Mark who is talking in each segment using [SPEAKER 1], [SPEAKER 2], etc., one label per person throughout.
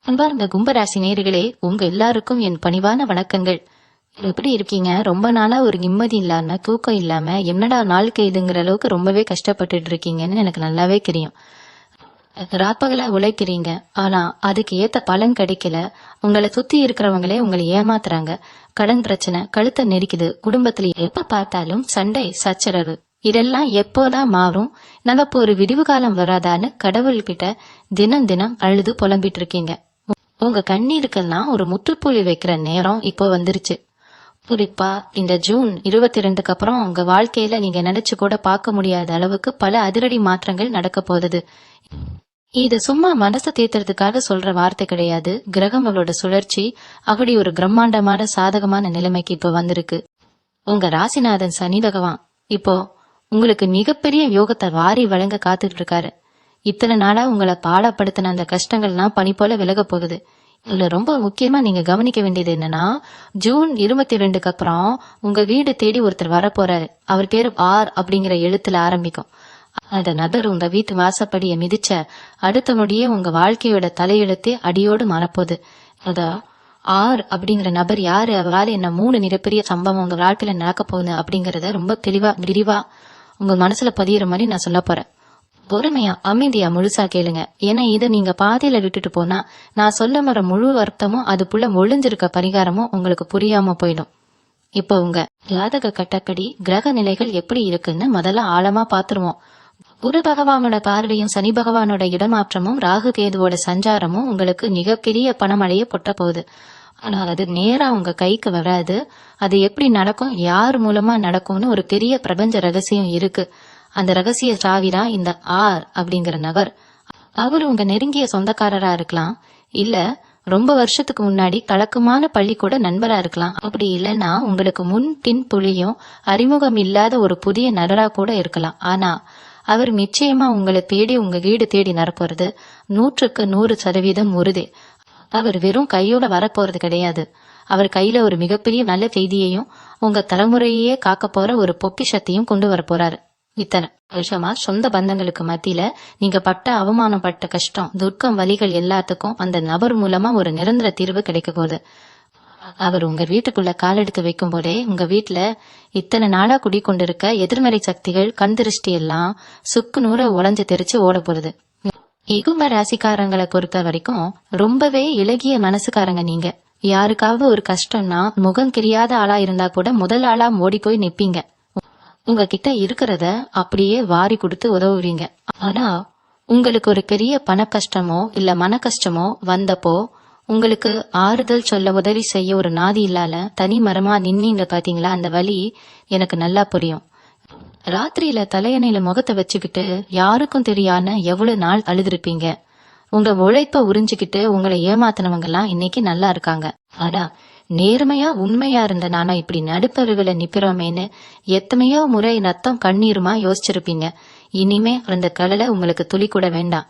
[SPEAKER 1] அன்பார்ந்த கும்பராசி நேயர்களே, உங்க எல்லாருக்கும் என் பணிவான வணக்கங்கள். எப்படி இருக்கீங்க? ரொம்ப நாளா ஒரு நிம்மதி இல்லாம, தூக்கம் இல்லாம, என்னடா நாள் கைதுங்கிற அளவுக்கு ரொம்பவே கஷ்டப்பட்டுட்டு இருக்கீங்கன்னு எனக்கு நல்லாவே தெரியும். ராப்பகலா உழைக்கிறீங்க, ஆனா அதுக்கு ஏத்த பலன் கிடைக்கல. உங்களை சுத்தி இருக்கிறவங்களே உங்களை ஏமாத்துறாங்க. கடன் பிரச்சனை கழுத்தை நெரிக்குது. குடும்பத்துல எப்ப பார்த்தாலும் சண்டை சச்சரவு. இதெல்லாம் எப்போதான் மாறும்? நமக்கு ஒரு விடிவு காலம் வராதான்னு கடவுள்கிட்ட தினம் தினம் அழுது புலம்பிட்டு இருக்கீங்க. உங்க கண்ணீருக்கெல்லாம் ஒரு முற்றுப்புள்ளி வைக்கிற நேரம் இப்போ வந்துருச்சு. குறிப்பா இந்த ஜூன் 22க்கு அப்புறம் உங்க வாழ்க்கையில நீங்க நினைச்சு கூட பார்க்க முடியாத அளவுக்கு பல அதிரடி மாற்றங்கள் நடக்க போகுது. இது சும்மா மனசை தேத்துறதுக்காக சொல்ற வார்த்தை கிடையாது. கிரகங்களோட சுழற்சி அப்படி ஒரு பிரம்மாண்டமான சாதகமான நிலைமைக்கு இப்ப வந்திருக்கு. உங்க ராசிநாதன் சனி பகவான் இப்போ உங்களுக்கு மிகப்பெரிய யோகத்தை வாரி வழங்க காத்துட்டு இருக்காரு. இத்தனை நாளா உங்களை பாடப்படுத்தின அந்த கஷ்டங்கள்லாம் பனி போல விலக போகுது. இதுல ரொம்ப முக்கியமா நீங்க கவனிக்க வேண்டியது என்னன்னா, ஜூன் 22க்கு அப்புறம் உங்க வீடு தேடி ஒருத்தர் வரப்போறாரு. அவர் பேரு ஆர் அப்படிங்கிற எழுத்துல ஆரம்பிக்கும். அந்த நபர் உங்க வீட்டு வாசப்படிய மிதிச்ச அடுத்த நொடியே உங்க வாழ்க்கையோட தலையெழுத்தே அடியோடு மாறப்போகுது. அதா ஆர் அப்படிங்கிற நபர் யாரு, அவரால் என்ன 3 மிகப்பெரிய சம்பவம் உங்க வாழ்க்கையில நடக்க போகுது அப்படிங்கறத ரொம்ப தெளிவா விரிவா உங்க மனசுல பதியிற மாதிரி நான் சொல்ல போறேன். பொறுமையா அமைதியா முழுசா கேளுங்க. ஏன்னா இதை நீங்க பாதையில விட்டுட்டு போனா நான் சொல்ல வர முழு அர்த்தமும் அதுக்குள்ள ஒளிஞ்சிருக்க பரிகாரமும் உங்களுக்கு புரியாம போயிடும். இப்போ உங்க ஜாதக கட்டப்படி கிரக நிலைகள் எப்படி இருக்குன்னு முதல்ல ஆழமா பாத்துருவோம். குரு பகவானோட பார்வையும் சனி பகவானோட இடமாற்றமும் ராகு கேதுவோட சஞ்சாரமும் உங்களுக்கு மிகப்பெரிய பணமழைய பொட்ட போகுது. ஆனா அது நேரா உங்க கைக்கு வராது. அது எப்படி நடக்கும், யார் மூலமா நடக்கும்னு ஒரு பெரிய பிரபஞ்ச ரகசியம் இருக்கு. அந்த ரகசிய சாவிதான் இந்த ஆர் அப்படிங்கிற நபர். அவரு உங்க நெருங்கிய சொந்தக்காரரா இருக்கலாம், இல்ல ரொம்ப வருஷத்துக்கு முன்னாடி கலக்கமான பள்ளிக்கூட நண்பரா இருக்கலாம். அப்படி இல்லைன்னா உங்களுக்கு முன் பின் புளியும் அறிமுகம் இல்லாத ஒரு புதிய நபரா கூட இருக்கலாம். ஆனா அவர் நிச்சயமா உங்களை தேடி உங்க வீடு தேடி நடப்போறது 100க்கு 100% உறுதி. அவர் வெறும் கையோட வரப்போறது கிடையாது. அவர் கையில ஒரு மிகப்பெரிய நல்ல செய்தியையும் உங்க தலைமுறையே காக்க போற ஒரு பொக்கிஷத்தையும் கொண்டு வர போறாரு. இத்தனை வருஷமா சொந்த பந்தங்களுக்கு மத்தியில நீங்க பட்ட அவமானப்பட்ட கஷ்டம் துர்க்கம் வலிகள் எல்லாத்துக்கும் அந்த நபர் மூலமா ஒரு நிரந்தர தீர்வு கிடைக்க போகுது. அவர் உங்க வீட்டுக்குள்ள காலெடுத்து வைக்கும் போதே உங்க வீட்டுல இத்தனை நாளா குடிக்கொண்டிருக்க எதிர்மறை சக்திகள் கண் திருஷ்டி எல்லாம் சுக்கு நூற உழைஞ்சு தெரிச்சு ஓட போகுது. கும்ப ராசிக்காரங்களை பொறுத்த வரைக்கும் ரொம்பவே இலகிய மனசுக்காரங்க நீங்க. யாருக்காவது ஒரு கஷ்டம்னா முகம் தெரியாத ஆளா இருந்தா கூட முதல் ஆளா ஓடி போய் நிப்பீங்க. உங்ககிட்ட இருக்கிறத அப்படியே வாரி கொடுத்து உதவுவீங்க. ஆனா உங்களுக்கு ஒரு பெரிய பண கஷ்டமோ இல்ல மன கஷ்டமோ வந்தப்போ உங்களுக்கு ஆறுதல் சொல்ல உதவி செய்ய ஒரு நாதி இல்லால தனி மரமா நின்னீங்க பாத்தீங்களா, அந்த வலி எனக்கு நல்லா புரியும். ராத்திரியில தலையணையில முகத்தை வச்சுக்கிட்டு யாருக்கும் தெரியாம எவ்வளவு நாள் அழுதுருப்பீங்க. உங்க உழைப்ப உறிஞ்சுக்கிட்டு உங்களை ஏமாத்தினவங்க எல்லாம் இன்னைக்கு நல்லா இருக்காங்க. ஆனா நேர்மையா உண்மையா இருந்த நானா இப்படி நடுப்பருவில நிக்கிறோமேன்னு எத்தனையோ முறை ரத்தம் கண்ணீருமா யோசிச்சிருப்பீங்க. இனிமே அந்த கடலை உங்களுக்கு துளி கூட வேண்டாம்.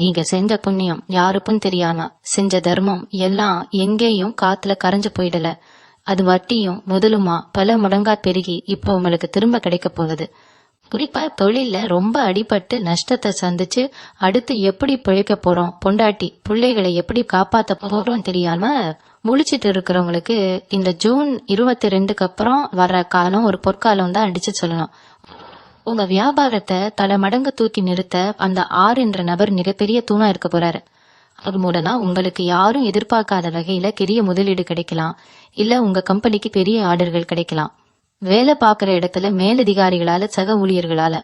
[SPEAKER 1] நீங்க செஞ்ச புண்ணியம் யாருக்கும் தெரியாம செஞ்ச தர்மம் எல்லாம் எங்கேயும் காத்துல கரைஞ்சு போயிடல. அது வட்டியும் முதலுமா பல மடங்கா பெருகி இப்போ உங்களுக்கு திரும்ப கிடைக்க போகுது. குறிப்பா தொழில ரொம்ப அடிபட்டு நஷ்டத்தை சந்திச்சு அடுத்து எப்படி பிழைக்க போறோம், பொண்டாட்டி பிள்ளைகளை எப்படி காப்பாத்த போறோம் தெரியாம முழிச்சிட்டு இருக்கிறவங்களுக்கு இந்த ஜூன் 22க்கு அப்புறம் வர்ற காலம் ஒரு பொற்காலம் தான் அடிச்சு சொல்லணும். உங்க வியாபாரத்தை தலை மடங்கு தூக்கி நிறுத்த அந்த ஆர் என்ற நபர் மிகப்பெரிய தூணா இருக்க போறாரு. அது மூலமா உங்களுக்கு யாரும் எதிர்பார்க்காத வகையில பெரிய முதலீடு கிடைக்கலாம், இல்ல உங்க கம்பெனிக்கு பெரிய ஆர்டர்கள் கிடைக்கலாம். வேலை பார்க்கிற இடத்துல மேலதிகாரிகளால சக ஊழியர்களால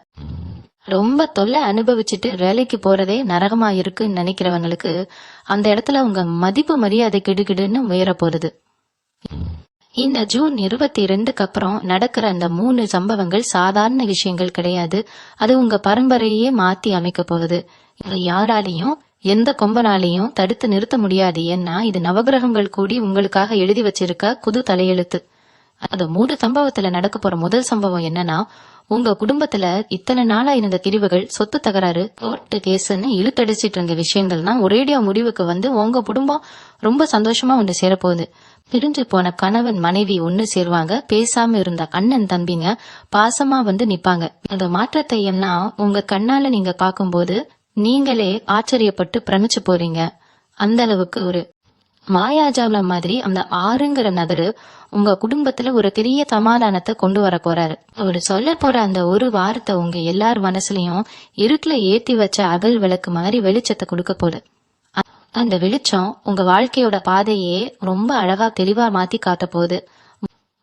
[SPEAKER 1] ரொம்ப தொல்லை அனுபவிச்சுட்டு வேலைக்கு போறதே நரகமா இருக்குன்னு நினைக்கிறவங்களுக்கு அந்த இடத்துல உங்க மதிப்பு மரியாதை கிடுகிடுன்னு உயர போறது. இந்த ஜூன் 22க்கு அப்புறம் நடக்கிற அந்த 3 சம்பவங்கள் சாதாரண விஷயங்கள் கிடையாது. அது உங்க பரம்பரையே மாத்தி அமைக்க போகுது. இது யாராலையும் எந்த கொம்பனாலையும் தடுத்து நிறுத்த முடியாது. ஏன்னா இது நவகிரகங்கள் கூடி உங்களுக்காக எழுதி வச்சிருக்க புது தலையெழுத்து. அது 3 சம்பவத்துல நடக்க போற முதல் சம்பவம் என்னன்னா, உங்க குடும்பத்துல இத்தனை நாளா இருந்த பிரிவுகள் சொத்து தகராறு கோர்ட்டு கேஸ்ன்னு இழுத்தடிச்சிட்டு இருந்த விஷயங்கள்னா ஒரேடியா முடிவுக்கு வந்து உங்க குடும்பம் ரொம்ப சந்தோஷமா ஒண்ணு சேரப்போகுது. பிரிஞ்சு போன கணவன் மனைவி ஒண்ணு சேருவாங்க. பேசாம இருந்த அண்ணன் தம்பிங்க பாசமா வந்து நிப்பாங்க. அந்த மாற்றத்தை எல்லாம் உங்க கண்ணால நீங்க பார்க்கும்போது நீங்களே ஆச்சரியப்பட்டு பிரமிச்சு போறீங்க. அந்த அளவுக்கு ஒரு மாயாஜாலம் மாதிரி அந்த ஆறுங்கிற நபரு உங்க குடும்பத்துல ஒரு பெரிய சமாதானத்தை கொண்டு வர போறாரு. அவரு சொல்ல போற அந்த ஒரு வார்த்தை உங்க எல்லார் மனசுலயும் இருட்டுல ஏத்தி வச்ச அகல் விளக்கு மாதிரி வெளிச்சத்தை கொடுக்க போகுது. அந்த வெளிச்சம் உங்க வாழ்க்கையோட பாதையே ரொம்ப அழகா தெளிவா மாத்தி காட்ட போகுது.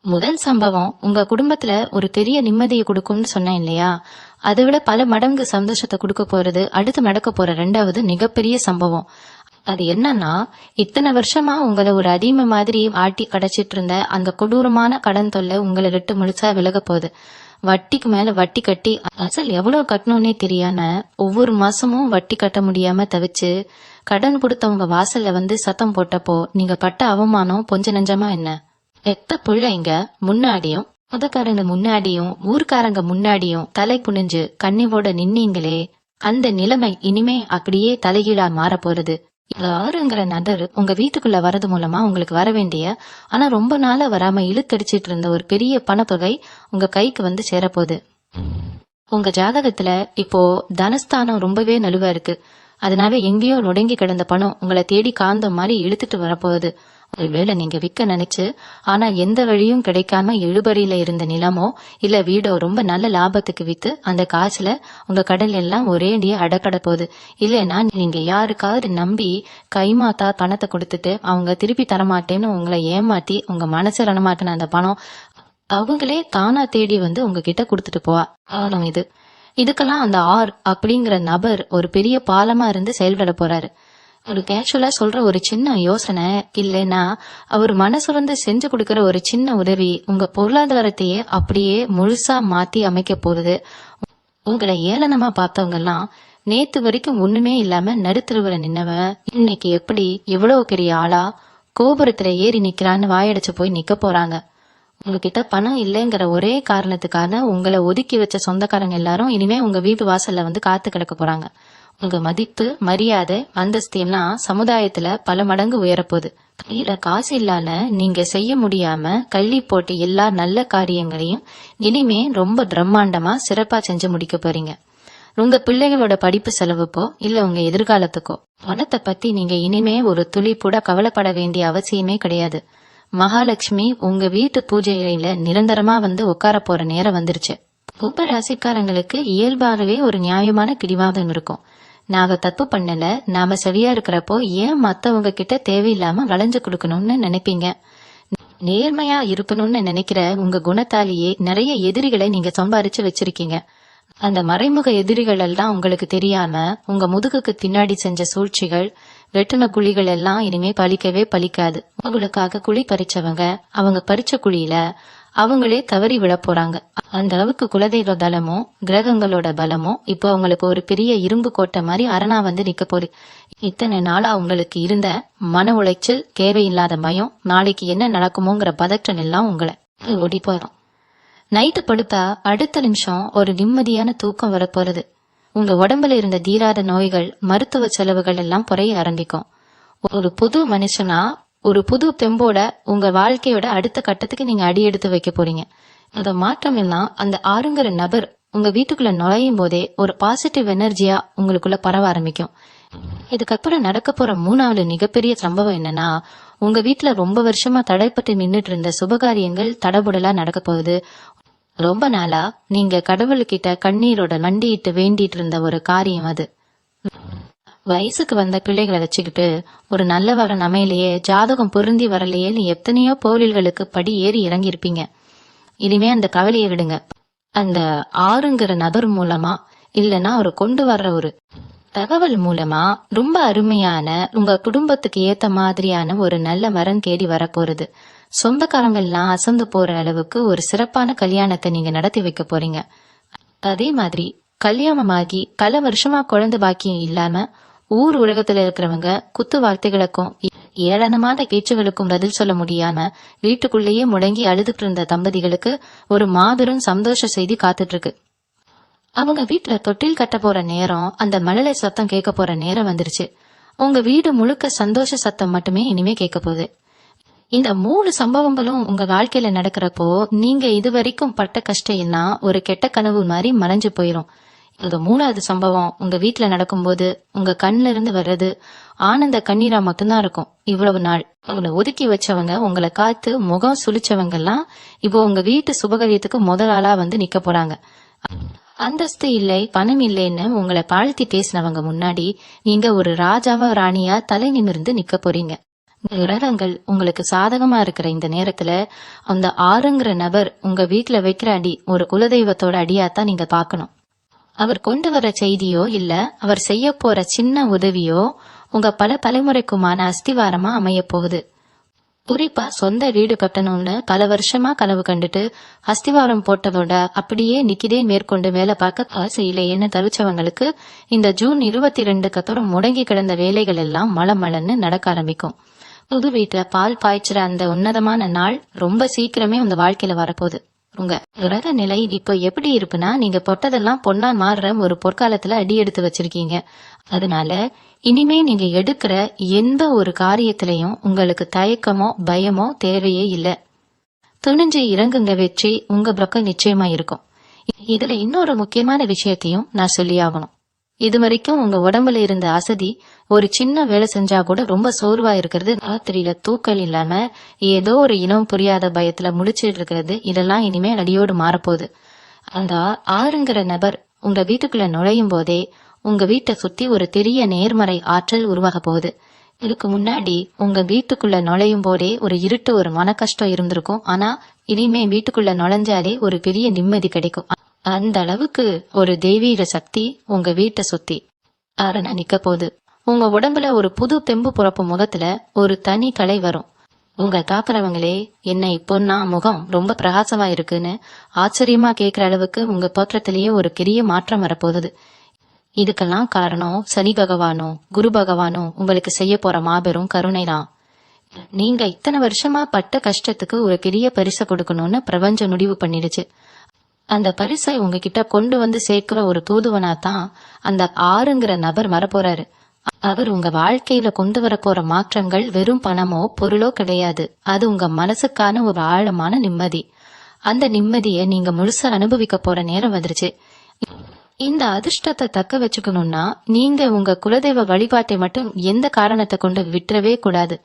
[SPEAKER 1] முதல் சம்பவம் உங்க குடும்பத்துல ஒரு பெரிய நிம்மதியை கொடுக்கும்னு சொன்னேன் இல்லையா, அதை விட பல மடங்கு சந்தோஷத்தை கொடுக்க போறது அடுத்து நடக்க போற 2வது மிகப்பெரிய சம்பவம். அது என்னன்னா, இத்தனை வருஷமா உங்களை ஒரு அடிமை மாதிரி ஆட்டி கடைச்சிட்டு இருந்த அந்த கொடூரமான கடன் தொல்லை உங்களை விட்டு முழுசா விலக போகுது. வட்டிக்கு மேல வட்டி கட்டி அசல் எவ்வளவு கட்டணும்னே தெரியாம ஒவ்வொரு மாசமும் வட்டி கட்ட முடியாம தவிச்சு கடன் கொடுத்தவங்க வாசல்ல வந்து சத்தம் போட்டப்போ நீங்க பட்ட அவமானம் கொஞ்ச நெஞ்சமா என்ன? எத்த பிள்ளைங்க முன்னாடியும் சொந்தக்காரங்க முன்னாடியும் ஊர்க்காரங்க முன்னாடியும் தலை குனிஞ்சு கண்ணிவோட நின்னீங்களே, அந்த நிலைமை இனிமே அப்படியே தலைகீழா மாற போறது. யாருங்கிற நபர் உங்க வீட்டுக்குள்ள வரது மூலமா உங்களுக்கு வர வேண்டிய ஆனா ரொம்ப நாளா வராம இழுத்தடிச்சிட்டு இருந்த ஒரு பெரிய பணத்தொகை உங்க கைக்கு வந்து சேரப்போகுது. உங்க ஜாதகத்துல இப்போ தனஸ்தானம் ரொம்பவே நலுவா இருக்கு. அதனால எங்கேயோ நொடங்கி கிடந்த பணம் உங்களை தேடி காந்த மாதிரி இழுத்துட்டு வரப்போகுது. ஒருவேளை நீங்க விற்க நினைச்சு ஆனா எந்த வழியும் கிடைக்காம இழுபறியில இருந்த நிலமோ இல்ல வீடோ ரொம்ப நல்ல லாபத்துக்கு வித்து அந்த காசுல உங்க கடன் எல்லாம் ஒரேடியா அடக்கட போகுது. இல்லைன்னா நீங்க யாருக்காவது நம்பி கைமாத்தா பணத்தை கொடுத்துட்டு அவங்க திருப்பி தரமாட்டேன்னு உங்களை ஏமாத்தி உங்க மனசு ரணமாட்டின அந்த பணம் அவங்களே தானா தேடி வந்து உங்ககிட்ட கொடுத்துட்டு போவா காலம் இது. இதுக்கெல்லாம் அந்த ஆர் அப்படிங்கிற நபர் ஒரு பெரிய பாலமா இருந்து செயல்பட போறாரு. ஒரு கேஷுவலா சொல்ற ஒரு சின்ன யோசனை இல்லைன்னா அவர் மனசுறந்து செஞ்சு கொடுக்கற ஒரு சின்ன உதவி உங்க பொருளாதாரத்தையே அப்படியே முழுசா மாத்தி அமைக்க போகுது. உங்களை ஏளனமா பார்த்தவங்க எல்லாம் நேத்து வரைக்கும் ஒண்ணுமே இல்லாம நடுத்தருவுல நின்னவன் இன்னைக்கு எப்படி இவ்வளவு பெரிய ஆளா கோபுரத்துல ஏறி நிக்கிறான்னு வாயடைச்சு போய் நிக்க போறாங்க. உங்ககிட்ட பணம் இல்லைங்கிற ஒரே காரணத்துக்காக உங்களை ஒதுக்கி வச்ச சொந்தக்காரங்க எல்லாரும் இனிமே உங்க வீட்டு வாசல்ல வந்து காத்து கிடக்க போறாங்க. உங்க மதிப்பு மரியாதை அந்தஸ்து எல்லாம் சமுதாயத்துல பல மடங்கு உயரப்போகுது. கையில காசு இல்லாம நீங்க செய்ய முடியாம கள்ளி போட்டு எல்லா நல்ல காரியங்களையும் இனிமே ரொம்ப பிரம்மாண்டமா சிறப்பா செஞ்சு முடிக்க போறீங்க. உங்க பிள்ளைகளோட படிப்பு செலவுக்கோ இல்ல உங்க எதிர்காலத்துக்கோ பணத்தை பத்தி நீங்க இனிமே ஒரு துளி கூட கவலைப்பட வேண்டிய அவசியமே கிடையாது. மகாலட்சுமி உங்க வீட்டு பூஜையில நிரந்தரமா வந்து உட்கார போற நேரம் வந்துருச்சு. கும்ப ராசிக்காரங்களுக்கு இயல்பாகவே ஒரு நியாயமான பிடிவாதம் இருக்கும். நாம தப்பு பண்ணல, நாம சரியா இருக்கிறப்போ ஏன் மத்தவங்க கிட்ட தேவையில்லாம வளைஞ்சு கொடுக்கணும்னு நினைப்பீங்க. நேர்மையா இருக்கணும்னு நினைக்கிற உங்க குணத்தாலேயே நிறைய எதிரிகளை நீங்க சம்பாரிச்சு வச்சிருக்கீங்க. அந்த மறைமுக எதிரிகள் எல்லாம் உங்களுக்கு தெரியாம உங்க முதுகுக்கு பின்னாடி செஞ்ச சூழ்ச்சிகள் வெட்டின குழிகள் எல்லாம் இனிமே பலிக்கவே பலிக்காது. உங்களுக்காக குழி பறிச்சவங்க அவங்க பறிச்ச குழியில அவங்களே தவறி விட போறாங்க. அந்த அளவுக்கு குலதெய்வ பலமும் கிரகங்களோட பலமும் இப்போ உங்களுக்கு ஒரு பெரிய இரும்பு கோட்டை மாதிரி அரணா வந்து நிக்க போகுது. இத்தனை நாளா உங்களுக்கு இருந்த மன உளைச்சல், தேவையில்லாத பயம், நாளைக்கு என்ன நடக்குமோங்கிற பதற்றம் எல்லாம் உங்களை ஓடி போயிடும். நைட்டு படுத்தா அடுத்த நிமிஷம் ஒரு நிம்மதியான தூக்கம் வரப்போறது. உங்க உடம்புல இருந்த தீராத நோய்கள், மருத்துவ செலவுகள் எல்லாம் குறைய ஆரம்பிக்கும். ஒரு புது மனுஷனா ஒரு புது தெம்போட உங்க வாழ்க்கையோட அடுத்த கட்டத்துக்கு நீங்க அடி எடுத்து வைக்க போறீங்க. அந்த மாற்றம் எல்லாம் அந்த ஆறுங்கிற நபர் உங்க வீட்டுக்குள்ள நுழையும் போதே ஒரு பாசிட்டிவ் எனர்ஜியா உங்களுக்குள்ள பரவ ஆரம்பிக்கும். இதுக்கப்புறம் நடக்க போற 3வது மிகப்பெரிய சம்பவம் என்னன்னா, உங்க வீட்டுல ரொம்ப வருஷமா தடைப்பட்டு நின்றுட்டு இருந்த சுபகாரியங்கள் தடபுடலா நடக்க போகுது. ரொம்ப நாளா நீங்க கடவுள்கிட்ட கண்ணீரோட மண்டியிட்டு வேண்டிட்டு இருந்த ஒரு காரியம் அது. வயசுக்கு வந்த பிள்ளைகளை வச்சுக்கிட்டு ஒரு நல்ல வரன் அமையிலேயே ஜாதகம் பொருந்தி வரலையே நீ எத்தனையோ கோவில்களுக்கு படி ஏறி இறங்கி இருப்பீங்க. இனிமே அந்த கவலையை விடுங்க. அந்த ஆறுங்கிற நபர் மூலமா இல்லைன்னா அவர் கொண்டு வர்ற ஒரு தகவல் மூலமா ரொம்ப அருமையான உங்க குடும்பத்துக்கு ஏத்த மாதிரியான ஒரு நல்ல வரன் தேடி வரப்போறது. சொந்தக்காரங்க எல்லாம் அசந்து போற அளவுக்கு ஒரு சிறப்பான கல்யாணத்தை நீங்க நடத்தி வைக்க போறீங்க. அதே மாதிரி கல்யாணமாகி பல வருஷமா குழந்தை பாக்கியம் இல்லாம ஊர் உலகத்துல இருக்கிறவங்க குத்து வார்த்தைகளுக்கும் ஏளனமான பேச்சுகளுக்கும் பதில் சொல்ல முடியாம வீட்டுக்குள்ளேயே முடங்கி அழுதுட்டு இருந்த தம்பதிகளுக்கு ஒரு மாபெரும் சந்தோஷ செய்தி காத்துட்டு இருக்கு. அவங்க வீட்டுல தொட்டில் கட்ட போற நேரம், அந்த மழலை சத்தம் கேட்க போற நேரம் வந்துருச்சு. உங்க வீடு முழுக்க சந்தோஷ சத்தம் மட்டுமே இனிமே கேட்க போகுது. இந்த 3 சம்பவங்களும் உங்க வாழ்க்கையில நடக்கிறப்போ நீங்க இதுவரைக்கும் பட்ட கஷ்டம் எல்லாம் ஒரு கெட்ட கனவு மாதிரி மறைஞ்சு போயிரும். இந்த 3வது சம்பவம் உங்க வீட்டுல நடக்கும்போது உங்க கண்ணுல இருந்து வர்றது ஆனந்த கண்ணீரா மட்டும்தான் இருக்கும். இவ்வளவு நாள் உங்களை ஒதுக்கி வச்சவங்க, உங்களை காத்து முகம் சுளிச்சவங்க எல்லாம் இப்போ உங்க வீட்டு சுபகாரியத்துக்கு முதல் ஆளா வந்து நிக்க போறாங்க. அந்தஸ்து இல்லை, பணம் இல்லைன்னு உங்களை தாழ்த்தி பேசினவங்க முன்னாடி நீங்க ஒரு ராஜாவா ராணியா தலை நிமிர்ந்து நிக்க போறீங்க. கிரகங்கள் உங்களுக்கு சாதகமா இருக்கிற இந்த நேரத்துல அந்த 6ங்கிற நபர் உங்க வீட்டுல வைக்கிற அடி ஒரு குலதெய்வத்தோட அடியாத்தான் நீங்க பாக்கணும். அவர் கொண்டு வர செய்தியோ இல்ல அவர் செய்ய போற சின்ன உதவியோ உங்க பல தலைமுறைக்குமான அஸ்திவாரமா அமைய போகுது. குறிப்பா சொந்த வீடு கட்டணும்னு பல வருஷமா கனவு கண்டுட்டு அஸ்திவாரம் போட்டதோட அப்படியே நிக்கிதே மேற்கொண்டு வேலை பார்க்க காசு இல்லையேன்னு தவிச்சவங்களுக்கு இந்த ஜூன் 22க்கு அப்புறம் முடங்கி கிடந்த வேலைகள் எல்லாம் மளமளன்னு நடக்க ஆரம்பிக்கும். புது வீட்டுல பால் பாய்ச்சுற அந்த உன்னதமான நாள் ரொம்ப சீக்கிரமே உங்க வாழ்க்கையில வரப்போகுது. உங்க கிரக நிலை இப்போ எப்படி இருக்குன்னா, நீங்க பொட்டதெல்லாம் பொண்ணா மாறுற ஒரு பொற்காலத்துல அடி எடுத்து வச்சிருக்கீங்க. அதனால இனிமே நீங்க எடுக்கிற எந்த ஒரு காரியத்திலையும் உங்களுக்கு தயக்கமோ பயமோ தேவையே இல்ல. துணிஞ்சு இறங்குங்க, வெற்றி உங்க பக்கம் நிச்சயமா இருக்கும். இதுல இன்னொரு முக்கியமான விஷயத்தையும் நான் சொல்லி ஆகணும். இது வரைக்கும் உங்க உடம்புல இருந்த அசதி, ஒரு சின்ன வேலை செஞ்சா கூட ரொம்ப சோர்வா இருக்கிறது, ராத்திரியில தூக்கல் இல்லாம ஏதோ ஒரு இனம் புரியாத பயத்துல முழிச்சிட்டு இருக்கிறது, இதெல்லாம் இனிமே அடியோடு மாறப்போகுது. அந்த 6ங்கிற நபர் உங்க வீட்டுக்குள்ள நுழையும் போதே உங்க வீட்டை சுத்தி ஒரு பெரிய நேர்மறை ஆற்றல் உருவாக போகுது. இதுக்கு முன்னாடி உங்க வீட்டுக்குள்ள நுழையும் போதே ஒரு இருட்டு, ஒரு மன கஷ்டம் இருந்திருக்கும். ஆனா இனிமே வீட்டுக்குள்ள நுழைஞ்சாலே ஒரு பெரிய நிம்மதி கிடைக்கும். அந்த அளவுக்கு ஒரு தெய்வீக சக்தி உங்க வீட்டை சுத்தி அரணா நிக்க போகுது. உங்க உடம்புல ஒரு புது தெம்பு புறப்பு, முகத்துல ஒரு தனி கலை வரும். உங்க காக்குறவங்களே என்ன இப்போன்னா முகம் ரொம்ப பிரகாசமா இருக்குன்னு ஆச்சரியமா கேக்குற அளவுக்கு உங்க தோற்றத்திலேயே ஒரு பெரிய மாற்றம் வரப்போகுது. இதுக்கெல்லாம் காரணம் சனி பகவானோ குரு பகவானோ உங்களுக்கு செய்ய போற மாபெரும் கருணைதான். நீங்க இத்தனை வருஷமா பட்ட கஷ்டத்துக்கு ஒரு பெரிய பரிசை கொடுக்கணும்னு பிரபஞ்சம் முடிவு பண்ணிடுச்சு. அந்த பரிசை உங்ககிட்ட கொண்டு வந்து சேர்க்கிற ஒரு தூதுவனா தான் அந்த 6ங்கிற நபர் வரப்போறாரு. அவர் உங்க வாழ்க்கையில கொண்டு வர போற மாற்றங்கள் வெறும் பணமோ பொருளோ கிடையாது. அது உங்க மனசுக்கான ஒரு ஆழமான நிம்மதி. அந்த நிம்மதியை நீங்க முழுசா அனுபவிக்க போற நேரம் வந்துருச்சு. இந்த அதிர்ஷ்டத்தை தக்க வச்சுக்கணும்னா நீங்க உங்க குலதெய்வ வழிபாட்டை மட்டும் எந்த காரணத்தை கொண்டு விட்டுறவே கூடாது.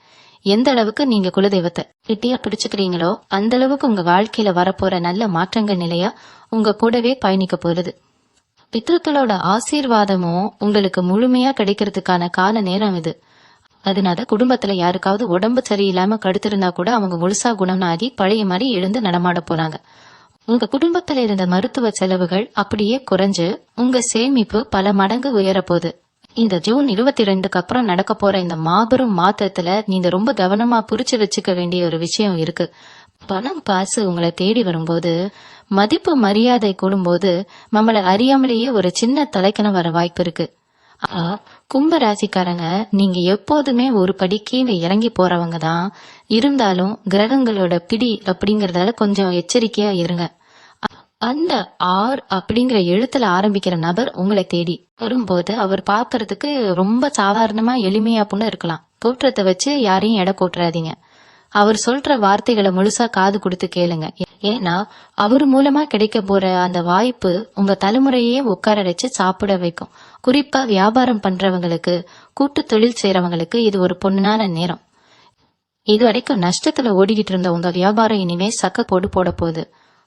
[SPEAKER 1] எந்த அளவுக்கு நீங்க குலதெய்வத்தை கிட்டியா பிடிச்சுக்கிறீங்களோ அந்த அளவுக்கு உங்க வாழ்க்கையில வரப்போற நல்ல மாற்றங்கள் நிலையா உங்க கூடவே பயணிக்க போறது. பித்ருக்களோட ஆசீர்வாதமும் உங்களுக்கு முழுமையா கிடைக்கிறதுக்கான கால நேரம் இது. அதனால குடும்பத்துல யாருக்காவது உடம்பு சரியில்லாம கடுத்திருந்தா கூட அவங்க முழுசா குணமாகி பழைய மாதிரி எழுந்து நடமாட போறாங்க. உங்க குடும்பத்துல இருந்த மருத்துவ செலவுகள் அப்படியே குறைஞ்சு உங்க சேமிப்பு பல மடங்கு உயரப்போகுது. இந்த ஜூன் 22க்கு அப்புறம் நடக்க போற இந்த மாபெரும் மாற்றத்துல நீங்க ரொம்ப கவனமா புரிச்சு வச்சுக்க வேண்டிய ஒரு விஷயம் இருக்கு. பணம் காசு உங்களை தேடி வரும்போது, மதிப்பு மரியாதை கூடும்போது நம்மளை அறியாமலேயே ஒரு சின்ன தலைக்கணம் வர வாய்ப்பு இருக்கு. கும்ப ராசிக்காரங்க நீங்க எப்போதுமே ஒரு படி கீழே இறங்கி போறவங்க தான். இருந்தாலும் கிரகங்களோட பிடி அப்படிங்கறதால கொஞ்சம் எச்சரிக்கையா இருங்க. அந்த அப்படிங்கிற எழுத்துல ஆரம்பிக்கிற நபர் உங்களை தேடி வரும்போது அவர் பாக்குறதுக்கு ரொம்ப சாதாரணமா எளிமையா புண்ணு இருக்கலாம். தோற்றத்தை வச்சு யாரையும் எடை போட்டுறாதீங்க. அவர் சொல்ற வார்த்தைகளை முழுசா காது கொடுத்து கேளுங்க. ஏன்னா அவர் மூலமா கிடைக்க போற அந்த வாய்ப்பு உங்க தலைமுறையே உட்கார வச்சு சாப்பிட வைக்கும். குறிப்பா வியாபாரம் பண்றவங்களுக்கு, கூட்டு தொழில் செய்யறவங்களுக்கு இது ஒரு பொன்னான நேரம். இது வரைக்கும் நஷ்டத்துல ஓடிக்கிட்டு இருந்த உங்க வியாபாரம் இனிமே சக்க போட போகுது.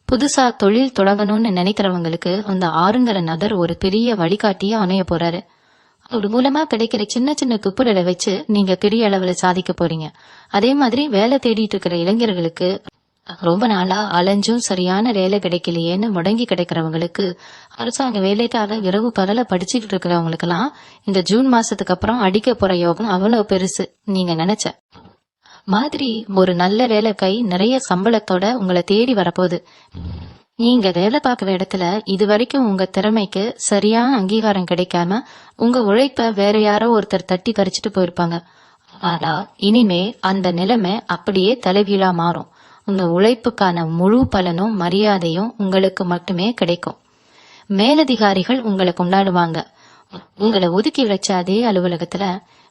[SPEAKER 1] புதுசா தொழில் தொடங்கணும்னு நினைக்கிறவங்களுக்கு அந்த 6ங்கிற நபர் ஒரு பெரிய வழிகாட்டியா அமைய போறாரு. அவர் மூலமா கிடைக்கிற சின்ன சின்ன துப்புரலை வச்சு நீங்க பெரிய அளவுல சாதிக்க போறீங்க. அதே மாதிரி வேலை தேடிட்டு இருக்கிற இளைஞர்களுக்கு, ரொம்ப நாளா அலைஞ்சும் சரியான வேலை கிடைக்கலையேன்னு முடங்கி கிடைக்கிறவங்களுக்கு, அரசாங்க வேலைக்காக இரவு பகல படிச்சுக்கிட்டு இருக்கிறவங்களுக்கு எல்லாம் இந்த ஜூன் மாசத்துக்கு அப்புறம் அடிக்க போற யோகம் அவ்வளவு பெருசு. நீங்க நினைச்ச மாதிரி ஒரு நல்ல வேலை கை நிறைய சம்பளத்தோட உங்களை தேடி வரப்போகுது. நீங்க வேலை பார்க்கிற இடத்துல இது வரைக்கும் உங்க திறமைக்கு சரியான அங்கீகாரம் கிடைக்காம உங்க உழைப்ப வேற யாரோ ஒருத்தர் தட்டி பறிச்சுட்டு போயிருப்பாங்க. ஆனா இனிமே அந்த நிலைமை அப்படியே தலைகீழா மாறும். உங்க உழைப்புக்கான முழு பலனும் மரியாதையும் உங்களுக்கு மட்டுமே கிடைக்கும். மேலதிகாரிகள் உங்களை கொண்டாடுவாங்க. உங்களை ஒதுக்கி வச்ச அதே அலுவலகத்துல